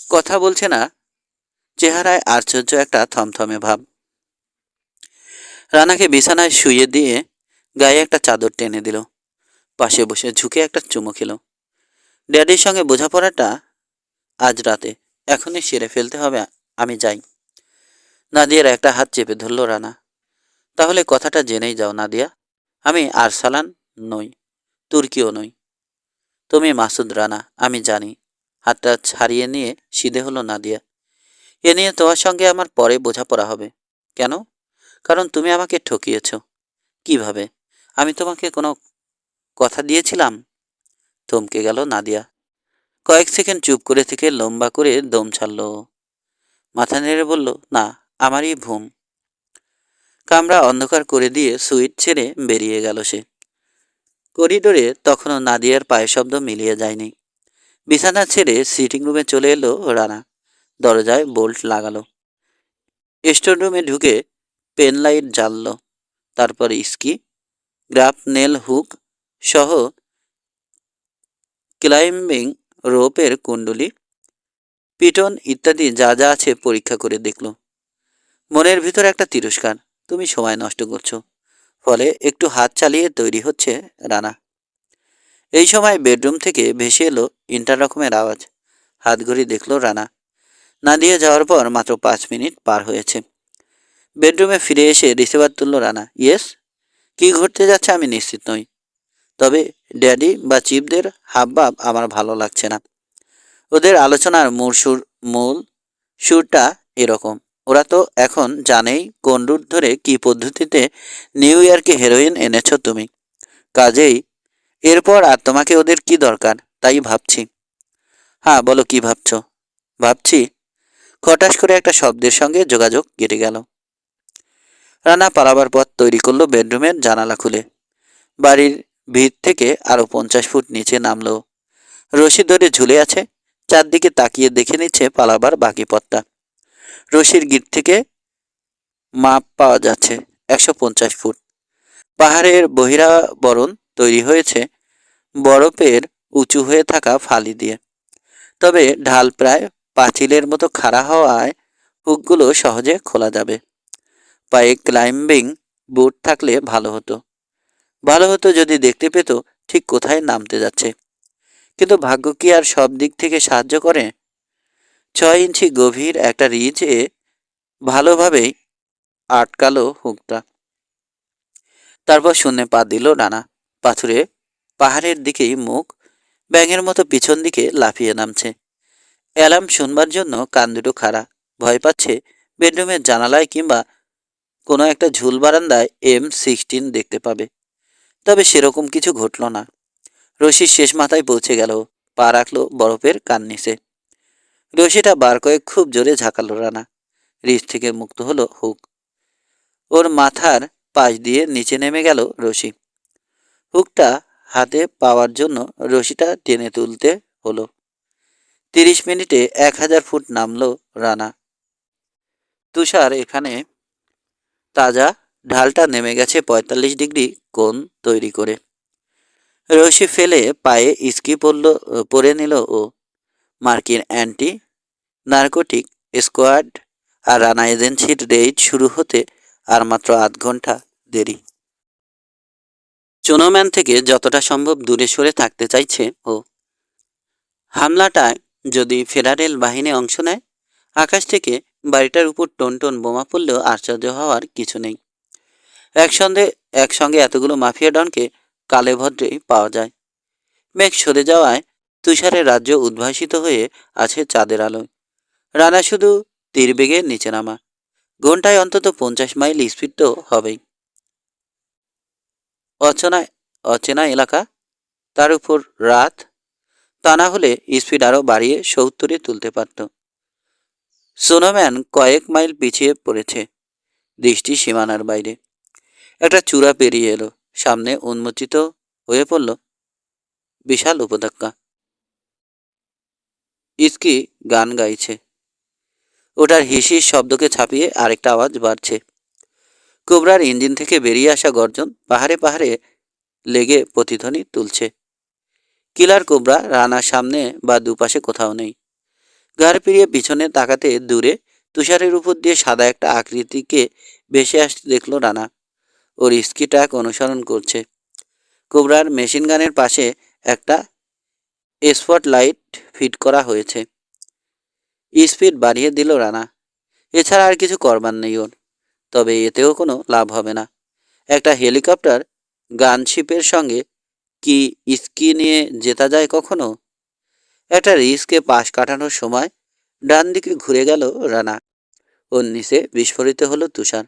কথা বলছে না, চেহারায় আশ্চর্য একটা থমথমে ভাব। রানাকে বিছানায় শুইয়ে দিয়ে গায়ে একটা চাদর টেনে দিল। পাশে বসে ঝুঁকে একটা চুমু খেল। ড্যাডির সঙ্গে বোঝাপড়াটা আজ রাতে এখনই সেরে ফেলতে হবে। আমি যাই। নাদিয়ার একটা হাত চেপে ধরল রানা। তাহলে কথাটা জেনেই যাও নাদিয়া, আমি আরসালান নই, তুর্কিও নই। তুমি মাসুদ রানা, আমি জানি। হাতটা ছাড়িয়ে নিয়ে সিধে হলো নাদিয়া। এ নিয়ে তোমার সঙ্গে আমার পরে বোঝাপড়া হবে। কেন? কারণ তুমি আমাকে ঠকিয়েছ। কিভাবে? আমি তোমাকে কোনো কথা দিয়েছিলাম? থমকে গেল নাদিয়া। কয়েক সেকেন্ড চুপ করে থেকে লম্বা করে দম ছাড়ল। মাথা নেড়ে বলল, না, আমারই ভুল। কামরা অন্ধকার করে দিয়ে সুইট ছেড়ে বেরিয়ে গেল সে। করিডোরে তখনও নাদিয়ার পায়ের শব্দ মিলিয়ে যায়নি। বিছানা ছেড়ে সিটিং রুমে চলে এলো রানা। দরজায় বোল্ট লাগালো। স্টোর রুমে ঢুকে পেন লাইট জ্বালল। তারপর স্কি, গ্রাফ নেল হুক সহ ক্লাইম্বিং রোপের কুণ্ডলি, পিটন ইত্যাদি যা যা আছে পরীক্ষা করে দেখল। মনের ভিতর একটা তিরস্কার। তুমি সময় নষ্ট করছো। ফলে একটু হাত চালিয়ে তৈরি হচ্ছে রানা। এই সময় বেডরুম থেকে ভেসে এলো ইন্টারকমের আওয়াজ। হাত ঘড়ি দেখল রানা। নাদিয়া যাওয়ার পর মাত্র 5 মিনিট পার হয়েছে। বেডরুমে ফিরে এসে রিসিভার তুলল রানা। ইয়েস। কি ঘটতে যাচ্ছে আমি নিশ্চিত নই, তবে ড্যাডি বা চিফদের হাবভাব আমার ভালো লাগছে না। ওদের আলোচনার মূল সুরটা এরকম। ওরা তো এখন জানেই কোন রুট ধরে কি পদ্ধতিতে নিউ ইয়র্কে হেরোইন এনেছ তুমি। কাজেই এরপর আর তোমাকে ওদের কি দরকার তাই ভাবছি। হ্যাঁ, বলো কি ভাবছো? ভাবছি। খটাস করে একটা শব্দের সঙ্গে যোগাযোগ কেটে গেল। রানা পালাবার পথ তৈরি করলো বেডরুমের জানালা খুলে। বাড়ির ভিত থেকে আরো 50 ফুট নিচে নামলো। রশি ধরে ঝুলে আছে। চারদিকে তাকিয়ে দেখে নিচ্ছে পালাবার বাকি পথটা। রশির গিট থেকে মাপ পাওয়া যাচ্ছে 150 ফুট। পাহাড়ের বহিরাবরণ তৈরি হয়েছে বরফের উঁচু হয়ে থাকা ফালি দিয়ে। তবে ঢাল প্রায় পাঁচিলের মতো খাড়া হওয়ায় হুকগুলো সহজে খোলা যাবে। পায়ে ক্লাইম্বিং বুট থাকলে ভালো হতো। ভালো হতো যদি দেখতে পেত ঠিক কোথায় নামতে যাচ্ছে। কিন্তু ভাগ্য কি আর সব দিক থেকে সাহায্য করে? 6 ইঞ্চি গভীর একটা রিজে ভালোভাবেই আটকালো হুকটা। তারপর শূন্যে পা দিল রানা। পাথুরে পাহাড়ের দিকেই মুখ, ব্যাঙের মতো পিছন দিকে লাফিয়ে নামছে। অ্যালার্ম শুনবার জন্য কান দুটো খাড়া। ভয় পাচ্ছে বেডরুমের জানালায় কিংবা কোনো একটা ঝুল বারান্দায় M16 দেখতে পাবে। তবে সেরকম কিছু ঘটল না। রশির শেষ মাথায় পৌঁছে গেল। পা রাখলো বরফের কান্নিসে। রশিটা বার কয়েক খুব জোরে ঝাঁকালো রানা। রিজ থেকে মুক্ত হলো হুক। ওর মাথার পাশ দিয়ে নিচে নেমে গেল রশি। হুকটা হাতে পাওয়ার জন্য রশিটা টেনে তুলতে হলো। 30 মিনিটে 1000 ফুট নামলো রানা। তুষার এখানে তাজা। ঢালটা নেমে গেছে 45 ডিগ্রি কোণ তৈরি করে। রশি ফেলে পায়ে স্কি পরে নিল ও। মার্কিন অ্যান্টি নার্কোটিক স্কোয়াড আর রানা এজেন্সির রেইড শুরু হতে আর মাত্র 8 ঘন্টা দেরি। চোনোম্যান থেকে যতটা সম্ভব দূরে সরে থাকতে চাইছে ও। হামলাটায় যদি ফেডারেল বাহিনী অংশ নেয়, আকাশ থেকে বাড়িটার উপর টন বোমা পড়লেও আশ্চর্য হওয়ার কিছু নেই। একসঙ্গে এতগুলো মাফিয়া ডনকে কালে ভদ্রেই পাওয়া যায়। মেঘ সরে যাওয়ায় তুষারের রাজ্য উদ্ভাসিত হয়ে আছে চাঁদের আলোয়। রানা শুধু তীর বেগে নিচে নামা। ঘন্টায় অন্তত 50 মাইল স্পিড তো হবেই। অচেনা এলাকা, তার উপর রাত। তা না হলে স্পিড আরও বাড়িয়ে 70-এ তুলতে পারত। সোনোম্যান কয়েক মাইল পিছিয়ে পড়েছে দৃষ্টি সীমানার বাইরে। একটা চূড়া পেরিয়ে এলো। সামনে উন্মোচিত হয়ে পড়ল বিশাল উপত্যকা। ইস্কি গান গাইছে। ওটার হিসির শব্দকে ছাপিয়ে আরেকটা আওয়াজ বাড়ছে। কোবরার ইঞ্জিন থেকে বেরিয়ে আসা গর্জন পাহাড়ে পাহাড়ে লেগে প্রতিধ্বনি তুলছে। কিলার কোবরা রানার সামনে বা দুপাশে কোথাও নেই। ঘাড় ফিরিয়ে পিছনে তাকাতে দূরে তুষারের উপর দিয়ে সাদা একটা আকৃতিকে ভেসে আসতে দেখল রানা। ওর স্কি ট্র্যাক অনুসরণ করছে। কোবরার মেশিন গানের পাশে একটা স্পট লাইট ফিট করা হয়েছে। স্পিড বাড়িয়ে দিল রানা। এছাড়া আর কিছু করবার নেই ওর। তবে এতেও কোনো লাভ হবে না। একটা হেলিকপ্টার গানশিপের সঙ্গে কি স্কি নিয়ে জেতা যায় কখনো? একটা রিস্কে পাশ কাটানোর সময় ডান দিকে ঘুরে গেল রানা। ওর নিচে বিস্ফোরিত হলো তুষার।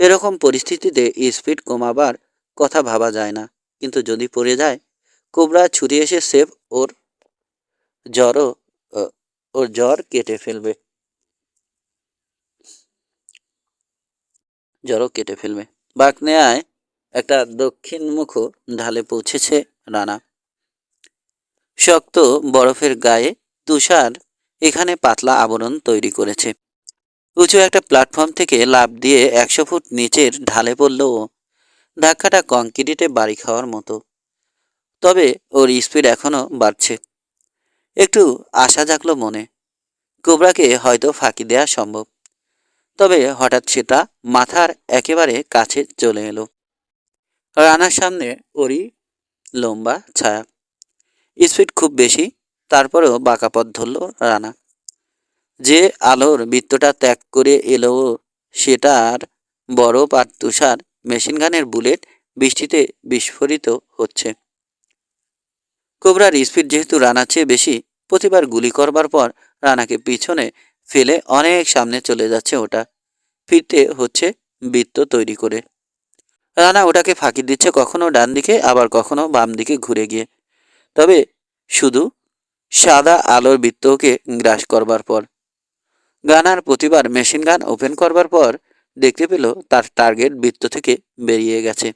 এরকম পরিস্থিতিতে স্পিড কমাবার কথা ভাবা যায় না, কিন্তু যদি পড়ে যায় কোবরা ছুটে এসে সেফ জ্বরও ওর জ্বর কেটে ফেলবে। বাঁকনেয়ায় একটা দক্ষিণমুখ ঢালে পৌঁছেছে রানা। শক্ত বরফের গায়ে তুষার এখানে পাতলা আবরণ তৈরি করেছে। উঁচু একটা প্ল্যাটফর্ম থেকে লাফ দিয়ে 100 ফুট নিচের ঢালে পড়ল ও। ধাক্কাটা কংক্রিটে বাড়ি খাওয়ার মতো। তবে ওর স্পিড এখনও বাড়ছে। একটু আশা জাগলো মনে। কোবরাকে হয়তো ফাঁকি দেওয়া সম্ভব। তবে হঠাৎ সেটা মাথার একেবারে কাছে চলে এলো। রানার সামনে ওরই লম্বা ছায়া। স্পিড খুব বেশি, তারপরেও বাঁকা পথ ধরল রানা। যে আলোর বৃত্তটা ত্যাগ করে এলো সেটার বরফ আর তুষার মেশিনগানের বুলেট বৃষ্টিতে বিস্ফোরিত হচ্ছে। কোবরার স্পিড যেহেতু রানার চেয়ে বেশি, প্রতিবার গুলি করবার পর রানাকে পিছনে ফেলে অনেক সামনে চলে যাচ্ছে ওটা। ফিরতে হচ্ছে বৃত্ত তৈরি করে। রানা ওটাকে ফাঁকি দিচ্ছে কখনো ডান দিকে, আবার কখনো বাম দিকে ঘুরে গিয়ে। তবে শুধু সাদা আলোর বৃত্তকে গ্রাস করবার পর। গানার প্রতিবার মেশিন গান ওপেন করবার পর দেখতে পেল তার টার্গেট বৃত্ত থেকে বেরিয়ে গেছে।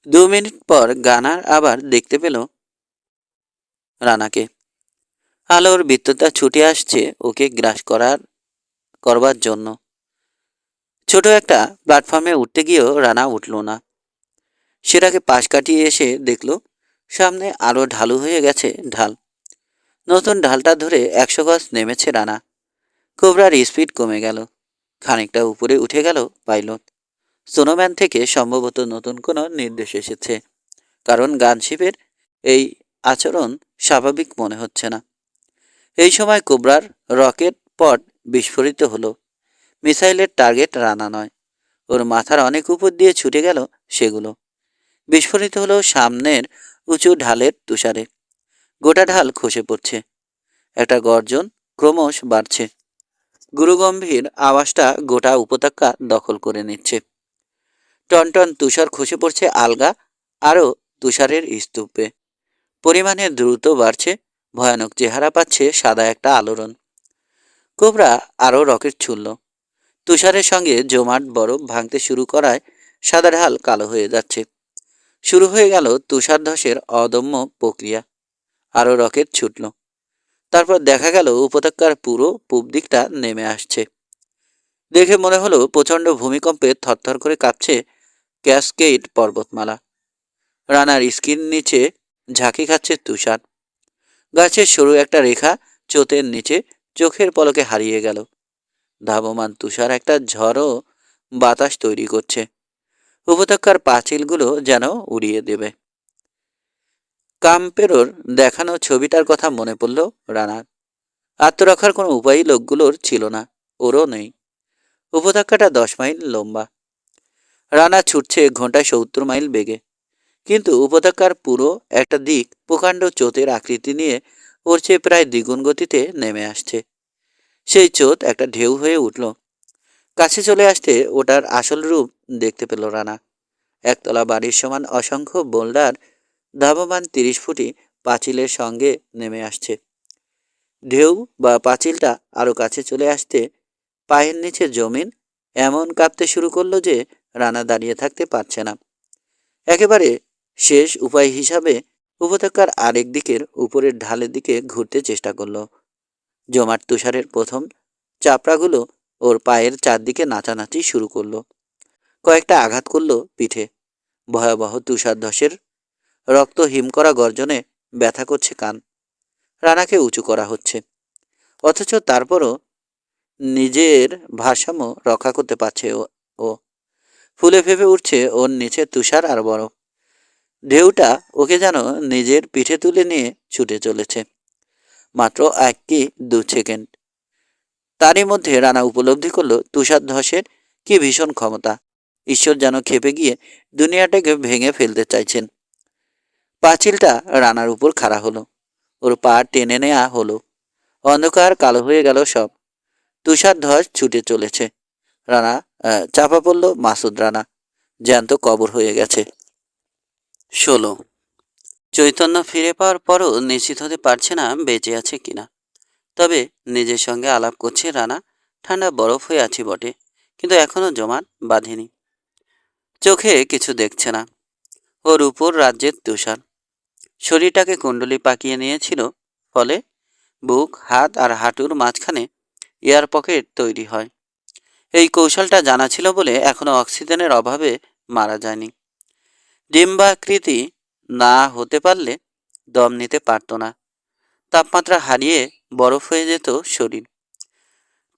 2 মিনিট পর গানার আবার দেখতে পেল রানাকে। আলোর বৃত্তটা ছুটে আসছে ওকে গ্রাস করবার জন্য। ছোট একটা প্ল্যাটফর্মে উঠতে গিয়েও রানা উঠল না। সেটাকে পাশ কাটিয়ে এসে দেখল সামনে আরো ঢালু হয়ে গেছে ঢাল। নতুন ঢালটা ধরে 100 গজ নেমেছে রানা। কোবরার স্পিড কমে গেল। খানিকটা উপরে উঠে গেল পাইলট। স্নোম্যান থেকে সম্ভবত নতুন কোনো নির্দেশ এসেছে, কারণ গানশিপের এই আচরণ স্বাভাবিক মনে হচ্ছে না। এই সময় কোবরার রকেট পড বিস্ফোরিত হলো। মিসাইলের টার্গেট রানা নয়, ওর মাথার অনেক উপর দিয়ে ছুটে গেল সেগুলো। বিস্ফোরিত হলো সামনের উঁচু ঢালের তুষারে। গোটা ঢাল খসে পড়ছে। একটা গর্জন ক্রমশ বাড়ছে। গুরুগম্ভীর আওয়াজটা গোটা উপত্যকা দখল করে নিচ্ছে। টনটন তুষার খসে পড়ছে আলগা আরও তুষারের স্তূপে। পরিমাণে দ্রুত বাড়ছে, ভয়ানক চেহারা পাচ্ছে সাদা একটা আলোড়ন। কোবরা আরও রকেট ছুড়ল। তুষারের সঙ্গে জমাট বরফ ভাঙতে শুরু করায় সাদা ঢাল কালো হয়ে যাচ্ছে। শুরু হয়ে গেল তুষার ধসের অদম্য প্রক্রিয়া। আরও রকেট ছুটল। তারপর দেখা গেল উপত্যকার পুরো পূব দিকটা নেমে আসছে। দেখে মনে হলো প্রচণ্ড ভূমিকম্পে থরথর করে কাঁপছে ক্যাসকেড পর্বতমালা। রানার স্কিন নিচে ঝাঁকি খাচ্ছে তুষার। গাছের সরু একটা রেখা চোতের নিচে চোখের পলকে হারিয়ে গেল। ধাবমান তুষার একটা ঝড়ো বাতাস তৈরি করছে। উপত্যকার পাঁচিলগুলো যেন উড়িয়ে দেবে। কাম্পেরোর দেখানো ছবিটার কথা মনে পড়ল রানার। আত্মরক্ষার কোনো উপায়ই লোকগুলোর ছিল না, ওরও নেই। উপত্যকাটা 10 মাইল লম্বা। রানা ছুটছে ঘন্টায় 70 মাইল বেগে। কিন্তু উপত্যকার পুরো একটা দিক প্রকাণ্ড চোতের আকৃতি নিয়ে ওর চেয়ে প্রায় দ্বিগুণ গতিতে নেমে আসছে। সেই চোত একটা ঢেউ হয়ে উঠল। কাছে চলে আসতে ওটার আসল রূপ দেখতে পেল রানা। একতলা বাড়ির সমান অসংখ্য বোল্ডার ধাবমান 30 ফুটি পাঁচিলের সঙ্গে নেমে আসছে। ঢেউ বা পাঁচিলটা আরো কাছে চলে আসতে পায়ের নিচে জমিন এমন কাঁপতে শুরু করলো যে রানা দাঁড়িয়ে থাকতে পারছে না। একেবারে শেষ উপায় হিসাবে উপত্যকার আরেক দিকের উপরের ঢালের দিকে ঘুরতে চেষ্টা করলো। জমাট তুষারের প্রথম চাপড়াগুলো ওর পায়ের চারদিকে নাচানাচি শুরু করলো। কয়েকটা আঘাত করলো পিঠে। ভয়াবহ তুষার ধসের রক্ত হিম করা গর্জনে ব্যথা করছে কান। রানাকে উঁচু করা হচ্ছে, অথচ তারপরও নিজের ভারসাম্য রক্ষা করতে পারছে ও। ফুলে ফেঁপে উঠছে ওর নিচে তুষার আর বরফ। ঢেউটা ওকে যেন নিজের পিঠে তুলে নিয়ে ছুটে চলেছে। মাত্র 1 কি 2 সেকেন্ড। তারই মধ্যে রানা উপলব্ধি করলো তুষার ধসের কি ভীষণ ক্ষমতা। ঈশ্বর যেন খেপে গিয়ে দুনিয়াটাকে ভেঙে ফেলতে চাইছেন। পাঁচিলটা রানার উপর খাড়া হলো। ওর পা টেনে নেওয়া হলো। অন্ধকার কালো হয়ে গেল সব। তুষার ধস ছুটে চলেছে। রানা চাপা পড়ল মাসুদ রানা, জ্যান্ত কবর হয়ে গেছে। 16। চৈতন্য ফিরে পাওয়ার পরও নিশ্চিত হতে পারছে না বেঁচে আছে কিনা। তবে নিজের সঙ্গে আলাপ করছে রানা। ঠান্ডা বরফ হয়ে আছে বটে, কিন্তু এখনো জমাট বাঁধেনি। চোখে কিছু দেখছে না। ওর উপর রাজ্যের তুষার শরীরটাকে কুণ্ডলি পাকিয়ে নিয়েছিল, ফলে বুক, হাত আর হাঁটুর মাঝখানে এয়ার পকেট তৈরি হয়। এই কৌশলটা জানা ছিল বলে এখনো অক্সিজেনের অভাবে মারা যায়নি। ডিম্বাকৃতি না হতে পারলে দম নিতে পারত না। তাপমাত্রা হারিয়ে বরফ হয়ে যেত শরীর।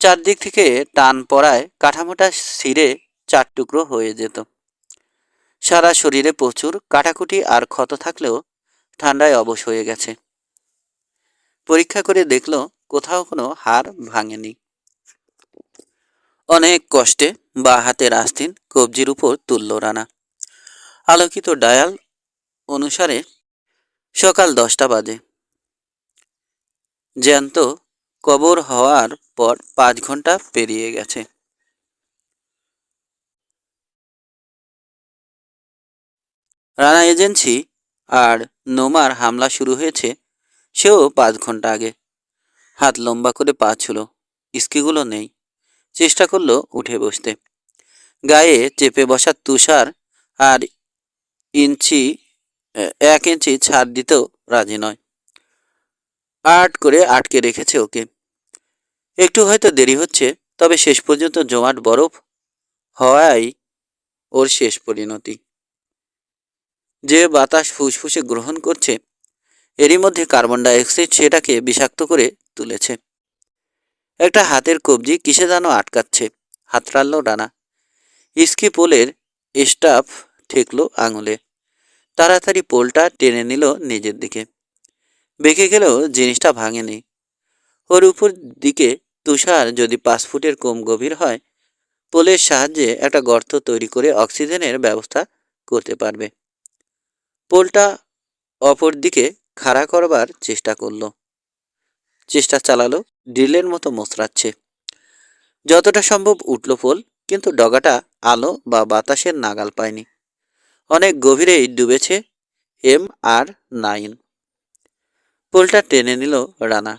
চারদিক থেকে টান পড়ায় কাঠামোটা ছিঁড়ে 4 টুকরো হয়ে যেত। সারা শরীরে প্রচুর কাটাকুটি আর ক্ষত থাকলেও ঠান্ডায় অবশ হয়ে গেছে। পরীক্ষা করে দেখল কোথাও কোনো হাড় ভাঙেনি। অনেক কষ্টে বা হাতের আস্তিন কবজির উপর তুলল রানা। আলোকিত ডায়াল অনুসারে সকাল 10টা বাজে। জ্যান্ত কবর হওয়ার পর 5 ঘন্টা পেরিয়ে গেছে। রানা এজেন্সি আর নোমার হামলা শুরু হয়েছে সেও 5 ঘন্টা আগে। হাত লম্বা করে পা ছুলো, ইস্কিগুলো নেই। চেষ্টা করলো উঠে বসতে। গায়ে চেপে বসা তুষার আর ইঞ্চি 1 ইঞ্চি ছাড় দিতেও রাজি নয়। আট করে আটকে রেখেছে ওকে। একটু হয়তো দেরি হচ্ছে, তবে শেষ পর্যন্ত জমাট বরফ হওয়াই ওর শেষ পরিণতি। যে বাতাস ফুসফুসে গ্রহণ করছে, এরই মধ্যে কার্বন ডাইঅক্সাইড সেটাকে বিষাক্ত করে তুলেছে। একটা হাতের কবজি কিসে যেন আটকাচ্ছে। হাতড়াল রানা। ইস্কি পোলের স্টাফ ঠেকল আঙুলে। তাড়াতাড়ি পোলটা টেনে নিল নিজের দিকে। বেঁকে গেলেও জিনিসটা ভাঙেনি। ওর উপর দিকে তুষার যদি 5 ফুটের কম গভীর হয়, পোলের সাহায্যে একটা গর্ত তৈরি করে অক্সিজেনের ব্যবস্থা করতে পারবে। পোলটা অপর দিকে খাড়া করবার চেষ্টা চালালো, ড্রিলের মতো মোচড়াচ্ছে। যতটা সম্ভব উঠল পোল, কিন্তু ডগাটা আলো বা বাতাসের নাগাল পায়নি। অনেক গভীরেই ডুবেছে MR9। পোলটা টেনে নিল রানা।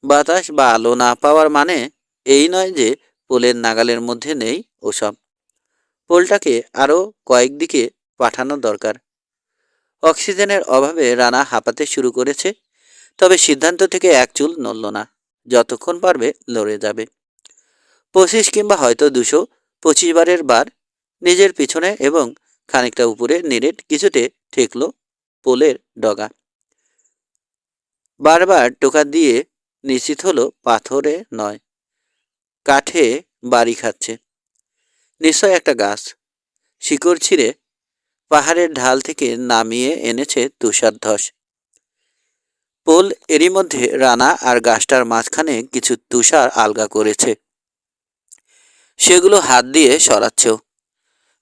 বাতাস বা আলো না পাওয়ার মানে এই নয় যে পোলের নাগালের মধ্যে নেই ওসব। পোলটাকে আরও কয়েক দিকে পাঠানো দরকার। অক্সিজেনের অভাবে রানা হাঁপাতে শুরু করেছে, তবে সিদ্ধান্ত থেকে এক চুল নড়ল না। যতক্ষণ পারবে লড়ে যাবে। 25 কিংবা হয়তো 225 বারের বার নিজের পিছনে এবং খানিকটা উপরে নিরেট কিছুতে ঠেকল পোলের ডগা। বারবার টোকা দিয়ে নিশ্চিত হলো পাথরে নয়, কাঠে বাড়ি খাচ্ছে। নিশ্চয় একটা গাছ। শিকড় ছিঁড়ে পাহাড়ের ঢাল থেকে নামিয়ে এনেছে তুষার ধস। পোল এরই মধ্যে রানা আর গাছটার মাঝখানে কিছু তুষার আলগা করেছে। সেগুলো হাত দিয়ে সরাচ্ছেও।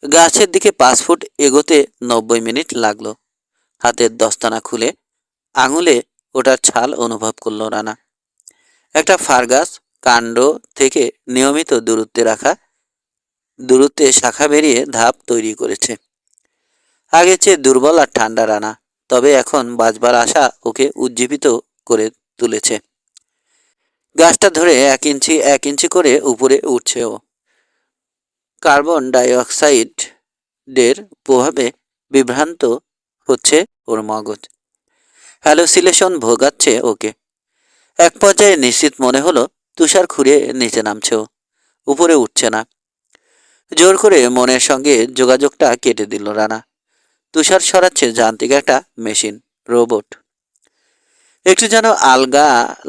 গাছের দিকে 5 ফুট এগোতে 90 মিনিট লাগলো। হাতের দস্তানা খুলে আঙুলে ওটার ছাল অনুভব করল রানা। একটা ফার গাছ, কাণ্ড থেকে নিয়মিত দূরত্বে শাখা বেরিয়ে ধাপ তৈরি করেছে। আগের চেয়ে দুর্বল আর ঠান্ডা রানা, তবে এখন বাঁচবার আশা ওকে উজ্জীবিত করে তুলেছে। গাছটা ধরে 1 ইঞ্চি করে উপরে উঠছে ও। কার্বন ডাইঅক্সাইডের প্রভাবে বিভ্রান্ত হচ্ছে ওর মগজ। হ্যালোসিলেশন ভোগাচ্ছে ওকে। এক পর্যায়ে নিশ্চিত মনে হলো তুষার খুঁড়ে নিচে নামছে, ও উপরে উঠছে না। জোর করে মনের সঙ্গে যোগাযোগটা কেটে দিল রানা। তুষার সরাচ্ছে যান্ত্রিক একটা মেশিন, রোবট। একটু যেন আলগা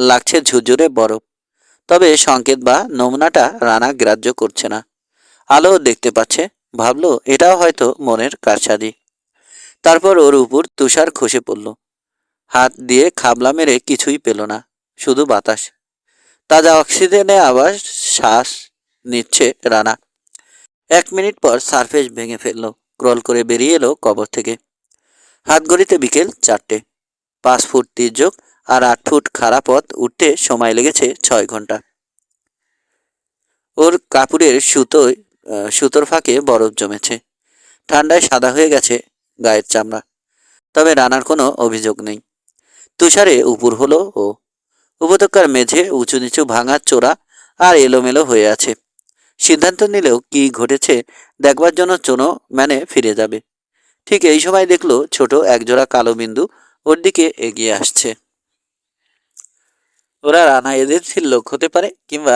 লাগছে ঝুরঝুরে বরফ। তবে সংকেত বা নমুনাটা রানা গ্রাহ্য করছে না। আলো দেখতে পাচ্ছে, ভাবলো এটাও হয়তো মনের কারসাজি। তারপর ওর উপর তুষার খসে পড়ল। হাত দিয়ে খাবলা মেরে কিছুই পেল না, শুধু বাতাস। তাজা অক্সিজেনে আবার শ্বাস নিচ্ছে রানা। 1 মিনিট পর সারফেস ভেঙে ফেললো, ক্রল করে বেরিয়ে এলো কবর থেকে। হাত ঘড়িতে বিকেল 4টে। 5 ফুট তির্যক আর 8 ফুট খাড়া পথ উঠতে সময় লেগেছে 6 ঘন্টা। ওর কাপড়ের সুতোর ফাঁকে বরফ জমেছে, ঠান্ডায় সাদা হয়ে গেছে গায়ের চামড়া। তবে রানার কোনো অভিযোগ নেই। তুষারে উপুর হলো ও। উপত্যকার মেঝে উঁচু নিচু, ভাঙা চোরা আর এলোমেলো হয়ে আছে। সিদ্ধান্ত নিলেও কি ঘটেছে দেখবার জন্য চোনো ম্যানে ফিরে যাবে। ঠিক এই সময় দেখলো ছোট একজোড়া কালো বিন্দু ওর দিকে এগিয়ে আসছে। ওরা রানা এজেন্সির লোক হতে পারে, কিংবা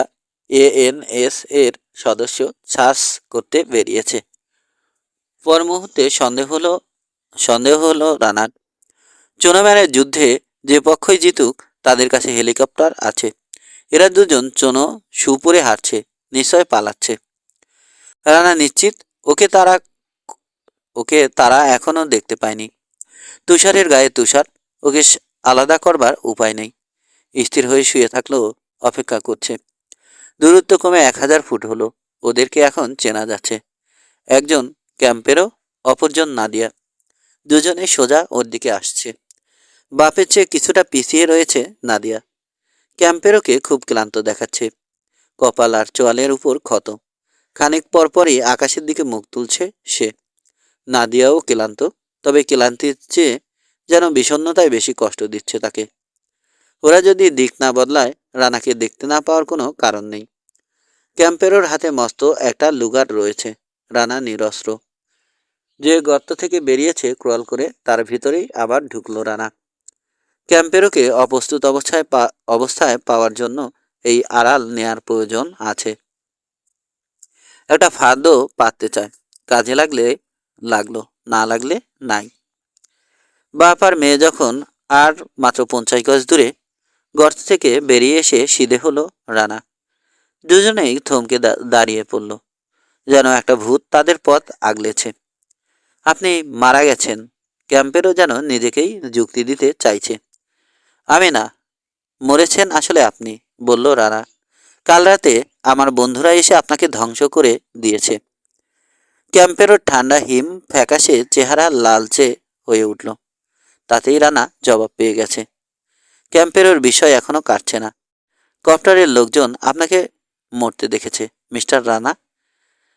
এএনএস এর সদস্য, সার্চ করতে বেরিয়েছে। পর মুহূর্তে সন্দেহ হলো রানার। চোনোম্যানের যুদ্ধে যে পক্ষই জিতুক, তাদের কাছে হেলিকপ্টার আছে। এরা দুজন চোনো সুপুরে হাঁটছে, নিশ্চয় পালাচ্ছে। রানা নিশ্চিত ওকে তারা এখনো দেখতে পায়নি। তুষারের গায়ে তুষার, ওকে আলাদা করবার উপায় নেই। স্থির হয়ে শুয়ে থাকলেও অপেক্ষা করছে। দূরত্ব কমে 1000 ফুট হলো। ওদেরকে এখন চেনা যাচ্ছে। একজন ক্যাম্পেরো, অপরজন নাদিয়া। দুজনে সোজা ওর দিকে আসছে। বাপের চেয়ে কিছুটা পিছিয়ে রয়েছে নাদিয়া। ক্যাম্পেরোকে খুব ক্লান্ত দেখাচ্ছে। কপাল আর চোয়ালের উপর ক্ষত। খানিক পরপরই আকাশের দিকে মুখ তুলছে সে। নাদিয়াও ক্লান্ত, তবে ক্লান্তির চেয়ে যেন বিষণ্ণতায় বেশি কষ্ট দিচ্ছে তাকে। ওরা যদি দিক না বদলায়, রানাকে দেখতে না পাওয়ার কোনো কারণ নেই। ক্যাম্পেরোর হাতে মস্ত একটা লুগার রয়েছে। রানা নিরস্ত্র। যে গর্ত থেকে বেরিয়েছে ক্রল করে, তার ভিতরেই আবার ঢুকলো রানা। ক্যাম্পেরোকে অপ্রস্তুত অবস্থায় পাওয়ার জন্য এই আড়াল নেয়ার প্রয়োজন আছে। একটা ফাঁদও পাততে চায়। কাজে লাগলে লাগলো, না লাগলে নাই। বাপ আর মেয়ে যখন আর মাত্র 50 গজ দূরে, গর্ত থেকে বেরিয়ে এসে সিধে হলো রানা। দুজনেই থমকে দাঁড়িয়ে পড়ল, যেন একটা ভূত তাদের পথ আগলেছে। আপনি মারা গেছেন। ক্যাম্পেরও যেন নিজেকেই যুক্তি দিতে চাইছে। আমি না, মরেছেন আসলে আপনি, বলল রানা। কাল রাতে আমার বন্ধুরা এসে আপনাকে ধ্বংস করে দিয়েছে। ক্যাম্পেরোর ঠান্ডা হিম ফ্যাকাশে চেহারা লালচে হয়ে উঠল। তাতেই রানা জবাব পেয়ে গেছে। ক্যাম্পেরোর বিষয় এখনো কাটছে না। কপ্টারের লোকজন আপনাকে মরতে দেখেছে মিস্টার রানা।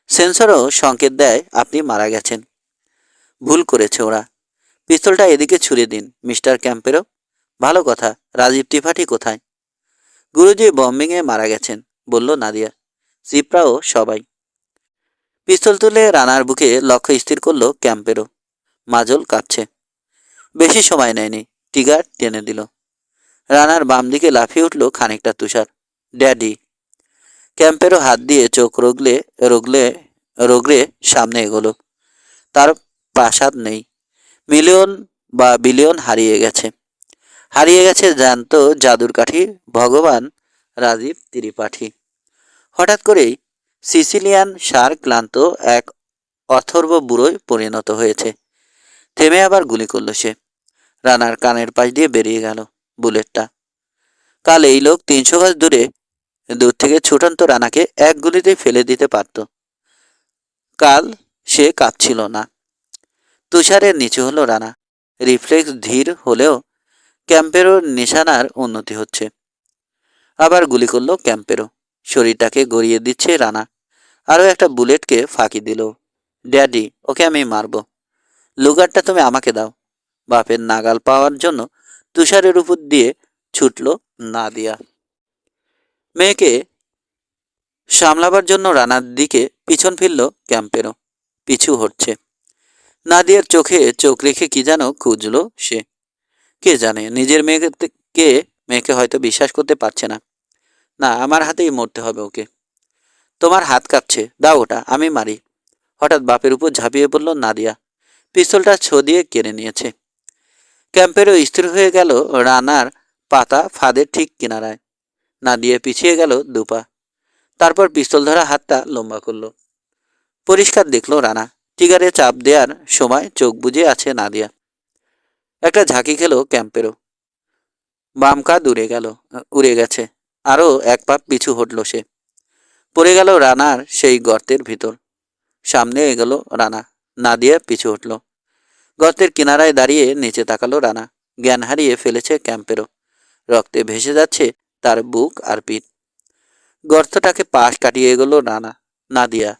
সেন্সরও সংকেত দেয় আপনি মারা গেছেন। ভুল করেছে ওরা। পিস্তলটা এদিকে ছুড়ে দিন মিস্টার ক্যাম্পেরো। ভালো কথা, রাজীব ত্রিপাঠী কোথায়? গুরুজি বম্বিংয়ে মারা গেছেন, বলল নাদিয়া। সিপ্রাও সবাই। পিস্তল তুলে রানার বুকে লক্ষ্য স্থির করল ক্যাম্পেরো। মাজল কাঁপছে। বেশি সময় নেয়নি, টিগার টেনে দিল। রানার বাম দিকে লাফিয়ে উঠল খানিকটা তুষার। ড্যাডি। ক্যাম্পেরো হাত দিয়ে চোখ রগড়ে সামনে এগোলো। তার প্রাসাদ নেই। মিলিয়ন বা বিলিয়ন হারিয়ে গেছে জ্যান্ত জাদুর কাঠি ভগবান রাজীব ত্রিপাঠী। হঠাৎ করেই সিসিলিয়ান সার ক্লান্ত এক অথর্ব বুড়োয় পরিণত হয়েছে। থেমে আবার গুলি করল সে। রানার কানের পাশ দিয়ে বেরিয়ে গেল বুলেটটা। কাল এই লোক 300 গজ দূর থেকে ছুটন্ত রানাকে এক গুলিতেই ফেলে দিতে পারত। কাল সে কাঁপছিল না। তুষারের নিচে হলো রানা। রিফ্লেক্স ধীর হলেও ক্যাম্পেরোর নিশানার উন্নতি হচ্ছে। আবার গুলি করলো ক্যাম্পেরো। শরীরটাকে গড়িয়ে দিচ্ছে রানা। আরও একটা বুলেটকে ফাঁকি দিল। ড্যাডি, ওকে আমি মারব। লুগারটা তুমি আমাকে দাও। বাপের নাগাল পাওয়ার জন্য তুষারের উপর দিয়ে ছুটল নাদিয়া। মেয়েকে সামলাবার জন্য রানার দিকে পিছন ফিরল ক্যাম্পেরো। পিছু হটছে। নাদিয়ার চোখে চোখ রেখে কি যেন খুঁজল সে। কে জানে, নিজের মেয়েকে হয়তো বিশ্বাস করতে পারছে না। না, আমার হাতেই মরতে হবে ওকে। তোমার হাত কাঁপছে, দাও ওটা, আমি মারি। হঠাৎ বাপের উপর ঝাঁপিয়ে পড়ল নাদিয়া। পিস্তলটা ছো দিয়ে কেড়ে নিয়েছে। ক্যাম্পেরও স্থির হয়ে গেল রানার পাতা ফাঁদের ঠিক কিনারায়। নাদিয়া পিছিয়ে গেল দুপা। তারপর পিস্তল ধরা হাতটা লম্বা করল। পরিষ্কার দেখল রানা। টিগারে চাপ দেওয়ার সময় চোখ বুজে আছে নাদিয়া। একটা ঝাঁকি খেল ক্যাম্পেরও। বাম কাঁধ উড়ে গেছে। আরও এক পা পিছু হটল সে। পড়ে গেল রানার সেই গর্তের ভিতর। সামনে এগোলো রানা। নাদিয়া পিছু হটল। গর্তের কিনারায় দাঁড়িয়ে নিচে তাকালো রানা। জ্ঞান হারিয়ে ফেলেছে ক্যাম্পেরও। রক্তে ভেসে যাচ্ছে তার বুক আর পিঠ। গর্তটাকে পাশ কাটিয়ে এগোলো রানা। নাদিয়া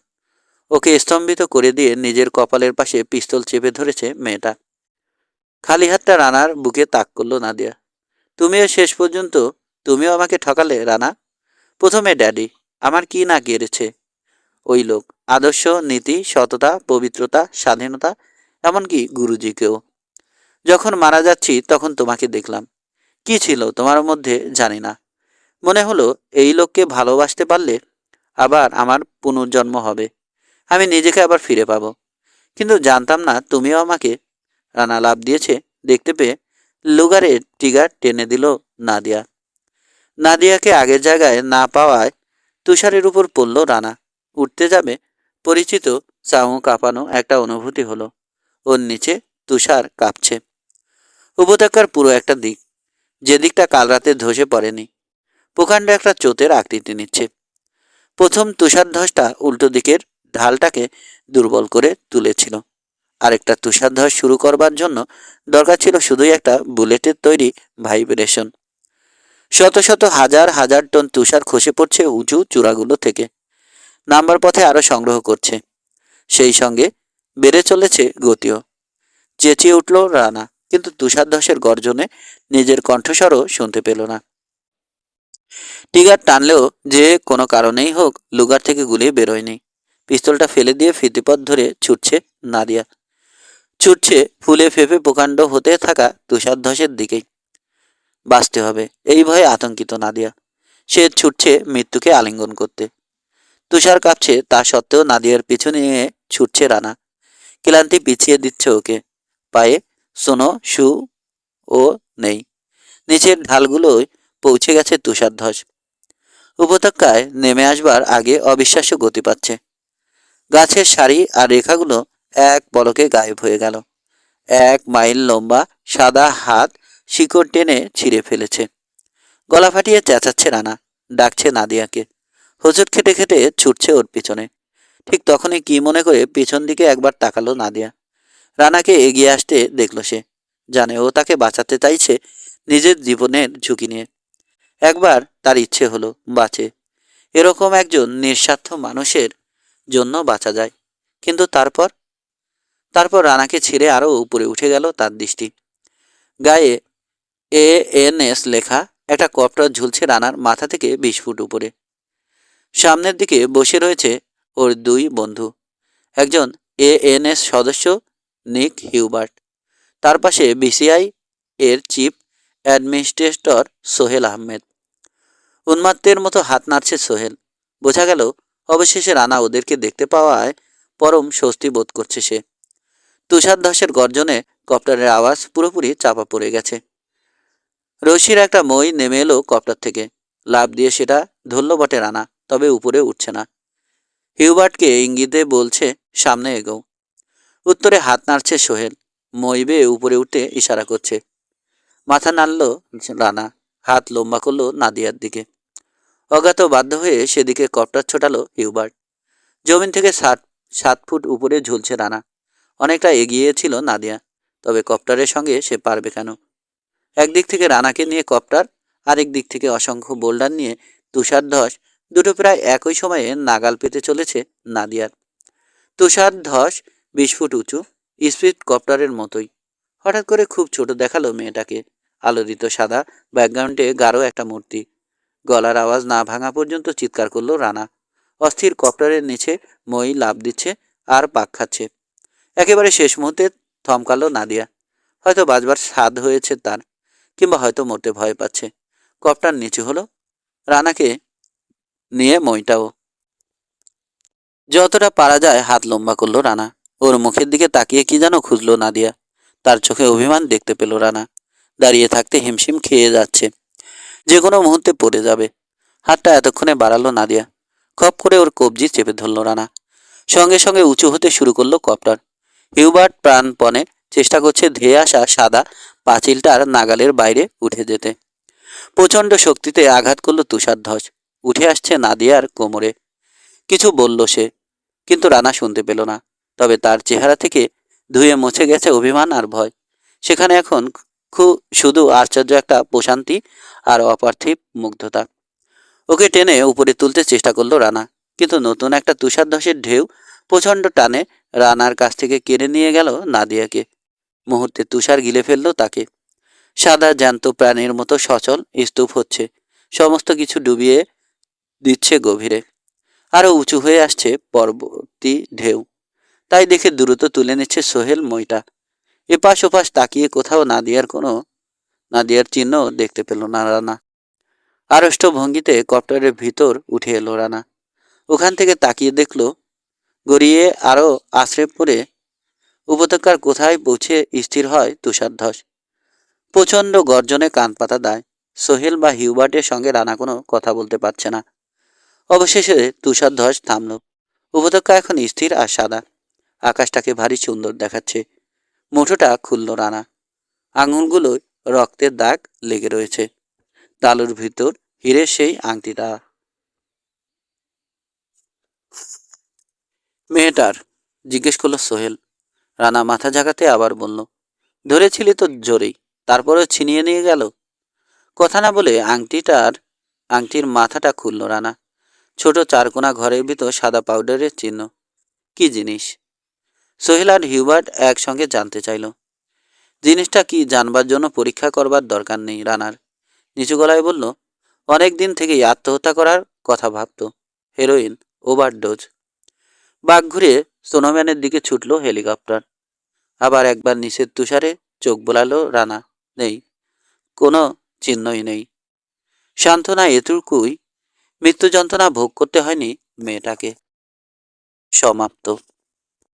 ওকে স্তম্ভিত করে দিয়ে নিজের কপালের পাশে পিস্তল চেপে ধরেছে মেয়েটা। খালি হাতটা রানার বুকে তাক করলো নাদিয়া। তুমিও শেষ পর্যন্ত, তুমিও আমাকে ঠকালে রানা। প্রথমে ড্যাডি, আমার কি না কেড়েছে ওই লোক। আদর্শ, নীতি, সততা, পবিত্রতা, স্বাধীনতা, এমনকি গুরুজিকেও। যখন মারা যাচ্ছি তখন তোমাকে দেখলাম। কি ছিল তোমার মধ্যে জানি না। মনে হলো এই লোককে ভালোবাসতে পারলে আবার আমার পুনর্জন্ম হবে। আমি নিজেকে আবার ফিরে পাবো। কিন্তু জানতাম না তুমিও আমাকে। রানা লাফ দিয়েছে দেখতে পেয়ে। লুগারের ট্রিগার টেনে দিল নাদিয়া। নাদিয়াকে আগের জায়গায় না পাওয়ায় তুষারের উপর পড়ল রানা। উঠতে যাবে, পরিচিত চাউ কাঁপানো একটা অনুভূতি হলো। ওর নিচে তুষার কাঁপছে। উপত্যকার পুরো একটা দিক, যে দিকটা কাল রাতে ধসে পড়েনি, প্রকাণ্ড একটা চোতের আকৃতি নিচ্ছে। প্রথম তুষার ধসটা উল্টো দিকের ঢালটাকে দুর্বল করে তুলেছিল। আরেকটা তুষার ধস শুরু করবার জন্য দরকার ছিল শুধুই একটা বুলেটের তৈরি ভাইব্রেশন। শত শত হাজার হাজার টন তুষার খসে পড়ছে উঁচু চূড়াগুলো থেকে। নাম্বার পথে আরো সংগ্রহ করছে। সেই সঙ্গে বেড়ে চলেছে গতিও। চেঁচিয়ে উঠল রানা, কিন্তু তুষার ধসের গর্জনে নিজের কণ্ঠস্বরও শুনতে পেল না। টিগার টানলেও যে কোনো কারণেই হোক লুগার থেকে গুলি বেরোয়নি। পিস্তলটা ফেলে দিয়ে ফিতিপথ ধরে ছুটছে নাদিয়া। ছুটছে ফুলে ফেঁপে প্রকাণ্ড হতে থাকা তুষার ধসের দিকেই। বাঁচতে হবে, এই ভয়ে আতঙ্কিত নাদিয়া। সে ছুটছে মৃত্যুকে আলিঙ্গন করতে। তুষার কাঁপছে, তা সত্ত্বেও নাদিয়ার পিছু নিয়ে ছুটছে রানা। ক্লান্তি পিছিয়ে দিচ্ছে ওকে। পায়ে সোনো শু ও নেই। নিচের ঢালগুলোয় পৌঁছে গেছে তুষার ধস। উপত্যকায় নেমে আসবার আগে অবিশ্বাস্য গতি পাচ্ছে। গাছের সারি আর রেখাগুলো এক পলকে গায়েব হয়ে গেল। 1 মাইল লম্বা সাদা হাত শিকড় টেনে ছিঁড়ে ফেলেছে। গলা ফাটিয়ে চেঁচাচ্ছে রানা, ডাকছে নাদিয়াকে। হোঁচট খেটে খেটে ছুটছে ওর পিছনে। ঠিক তখনই কি মনে করে পিছন দিকে একবার তাকালো নাদিয়া। রানাকে এগিয়ে আসতে দেখল সে। জানে ও তাকে বাঁচাতে চাইছে নিজের জীবনের ঝুঁকি নিয়ে। একবার তার ইচ্ছে হলো বাঁচে। এরকম একজন নিঃস্বার্থ মানুষের জন্য বাঁচা যায়। কিন্তু তারপর রানাকে ছেড়ে আরো উপরে উঠে গেল তার দৃষ্টি। গায়ে ANS লেখা একটা কপ্টার ঝুলছে রানার মাথা থেকে 20 ফুট উপরে। সামনের দিকে বসে রয়েছে ওর 2 বন্ধু। একজন ANS সদস্য নিক হিউবার্ট। তার পাশে BCI এর চিফ অ্যাডমিনিস্ট্রেটর সোহেল আহমেদ। উন্মাত্তের মতো হাত নাড়ছে সোহেল। বোঝা গেল অবশেষে রানা ওদেরকে দেখতে পাওয়ায় পরম স্বস্তি বোধ করছে সে। তুষার ধসের গর্জনে কপ্টারের আওয়াজ পুরোপুরি চাপা পড়ে গেছে। রশির একটা মই নেমে এলো কপ্টার থেকে। লাফ দিয়ে সেটা ধরল বটে রানা, তবে উপরে উঠছে না। হিউবার্টকে ইঙ্গিতে বলছে সামনে এগো। উত্তরে হাত নাড়ছে সোহেল। মই বেয়ে উপরে উঠতে ইশারা করছে। মাথা নাড়ল রানা, হাত লম্বা করলো নাদিয়ার দিকে। অজ্ঞাত বাধ্য হয়ে সেদিকে কপ্টার ছোটালো হিউবার্ট। জমিন থেকে 7 ফুট উপরে ঝুলছে রানা। অনেকটা এগিয়েছিল নাদিয়া, তবে কপ্টারের সঙ্গে সে পারবে কেন? একদিক থেকে রানাকে নিয়ে কপ্টার, আরেক দিক থেকে অসংখ্য বোল্ডার নিয়ে তুষার ধস, দুটো প্রায় একই সময়ে নাগাল পেতে চলেছে নাদিয়ার। তুষার ধস 20 ফুট উঁচু, স্পিড কপ্টারের মতোই। হঠাৎ করে খুব ছোট দেখালো মেয়েটাকে। আলোড়িত সাদা ব্যাকগ্রাউন্ডে গাঢ় একটা মূর্তি। গলার আওয়াজ না ভাঙা পর্যন্ত চিৎকার করলো রানা। অস্থির কপ্টারের নিচে মই লাফ দিচ্ছে আর পাক খাচ্ছে। একেবারে শেষ মুহূর্তে থমকালো নাদিয়া। হয়তো বাঁচবার স্বাদ হয়েছে তার। কিংবা হয়তো মরতে ভয় পাচ্ছে। কপ্টার নিচু হলো, রানাকে নিয়ে মইটাও। যতটা পারা যায় হাত লম্বা করলো রানা। ওর মুখের দিকে তাকিয়ে কি যেন খুঁজলো নাদিয়া। তার চোখে অভিমান দেখতে পেল রানা। দাঁড়িয়ে থাকতে হিমশিম খেয়ে যাচ্ছে, যে কোনো মুহূর্তে পড়ে যাবে। হাতটা এতক্ষণে বাড়ালো নাদিয়া। খপ করে ওর কবজি চেপে ধরল রানা। সঙ্গে সঙ্গে উঁচু হতে শুরু করলো কপ্টার। হিউবার্ট প্রাণপণে চেষ্টা করছে ধেয়ে আসা সাদা পাঁচিলটার নাগালের বাইরে উঠে যেতে। প্রচণ্ড শক্তিতে আঘাত করলো তুষারধ্বজ। উঠে আসছে নাদিয়ার কোমরে। কিছু বলল সে, কিন্তু রানা শুনতে পেল না। তবে তার চেহারা থেকে ধুয়ে মুছে গেছে অভিমান আর ভয়। সেখানে এখন শুধু আশ্চর্য একটা প্রশান্তি আর অপার্থিব মুগ্ধতা। ওকে টেনে উপরে তুলতে চেষ্টা করলো রানা, কিন্তু নতুন একটা তুষারধসের ঢেউ প্রচণ্ড টানে রানার কাছ থেকে কেড়ে নিয়ে গেল নাদিয়াকে। মুহূর্তে তুষার গিলে ফেললো তাকে। সাদা জ্যান্ত প্রাণীর মতো সচল স্তূপ হচ্ছে, সমস্ত কিছু ডুবিয়ে দিচ্ছে গভীরে। আরো উঁচু হয়ে আসছে পরবর্তী ঢেউ। তাই দেখে দ্রুত তুলে নিচ্ছে সোহেল মইটা। এপাশ ওপাশ তাকিয়ে কোথাও নাদিয়ার চিহ্ন দেখতে পেল না রানা। আড়ষ্ট ভঙ্গিতে কপ্টারের ভিতর উঠে এলো রানা। ওখান থেকে তাকিয়ে দেখলো গড়িয়ে আরো আশ্রে পড়ে উপত্যকার কোথায় পৌঁছে স্থির হয় তুষারধস। প্রচণ্ড গর্জনে কান পাতা দেয়। সোহেল বা হিউবার্টের সঙ্গে রানা কোনো কথা বলতে পারছে না। অবশেষে তুষারধস থামল। উপত্যকা এখন স্থির আর সাদা। আকাশটাকে ভারী সুন্দর দেখাচ্ছে। মুঠোটা খুলল রানা। আঙুলগুলো রক্তের দাগ লেগে রয়েছে। তালুর ভিতর হীরের সেই আংটিটা। মেয়েটার? জিজ্ঞেস করলো সোহেল। রানা মাথা ঝাঁকাতে আবার বলল, ধরেছিলি তো জোরেই, তারপরেও ছিনিয়ে নিয়ে গেল। কথা না বলে আংটির মাথাটা খুলল রানা। ছোট চারকোনা ঘরের ভিতর সাদা পাউডারের চিহ্ন। কি জিনিস? সোহেল আর হিউবার্ট একসঙ্গে জানতে চাইল। জিনিসটা কি জানবার জন্য পরীক্ষা করবার দরকার নেই রানার। নিচু গলায় বলল, অনেক দিন থেকেই আত্মহত্যা করার কথা ভাবত। Heroin overdose. বাঘ ঘুরে স্নোম্যানের দিকে ছুটল হেলিকপ্টার। আবার একবার নিচের তুষারে চোখ বোলালো রানা। নেই, কোনো চিহ্নই নেই। সান্ত্বনা এটুকুই, মৃত্যু যন্ত্রণা ভোগ করতে হয়নি মেয়েটাকে। সমাপ্ত।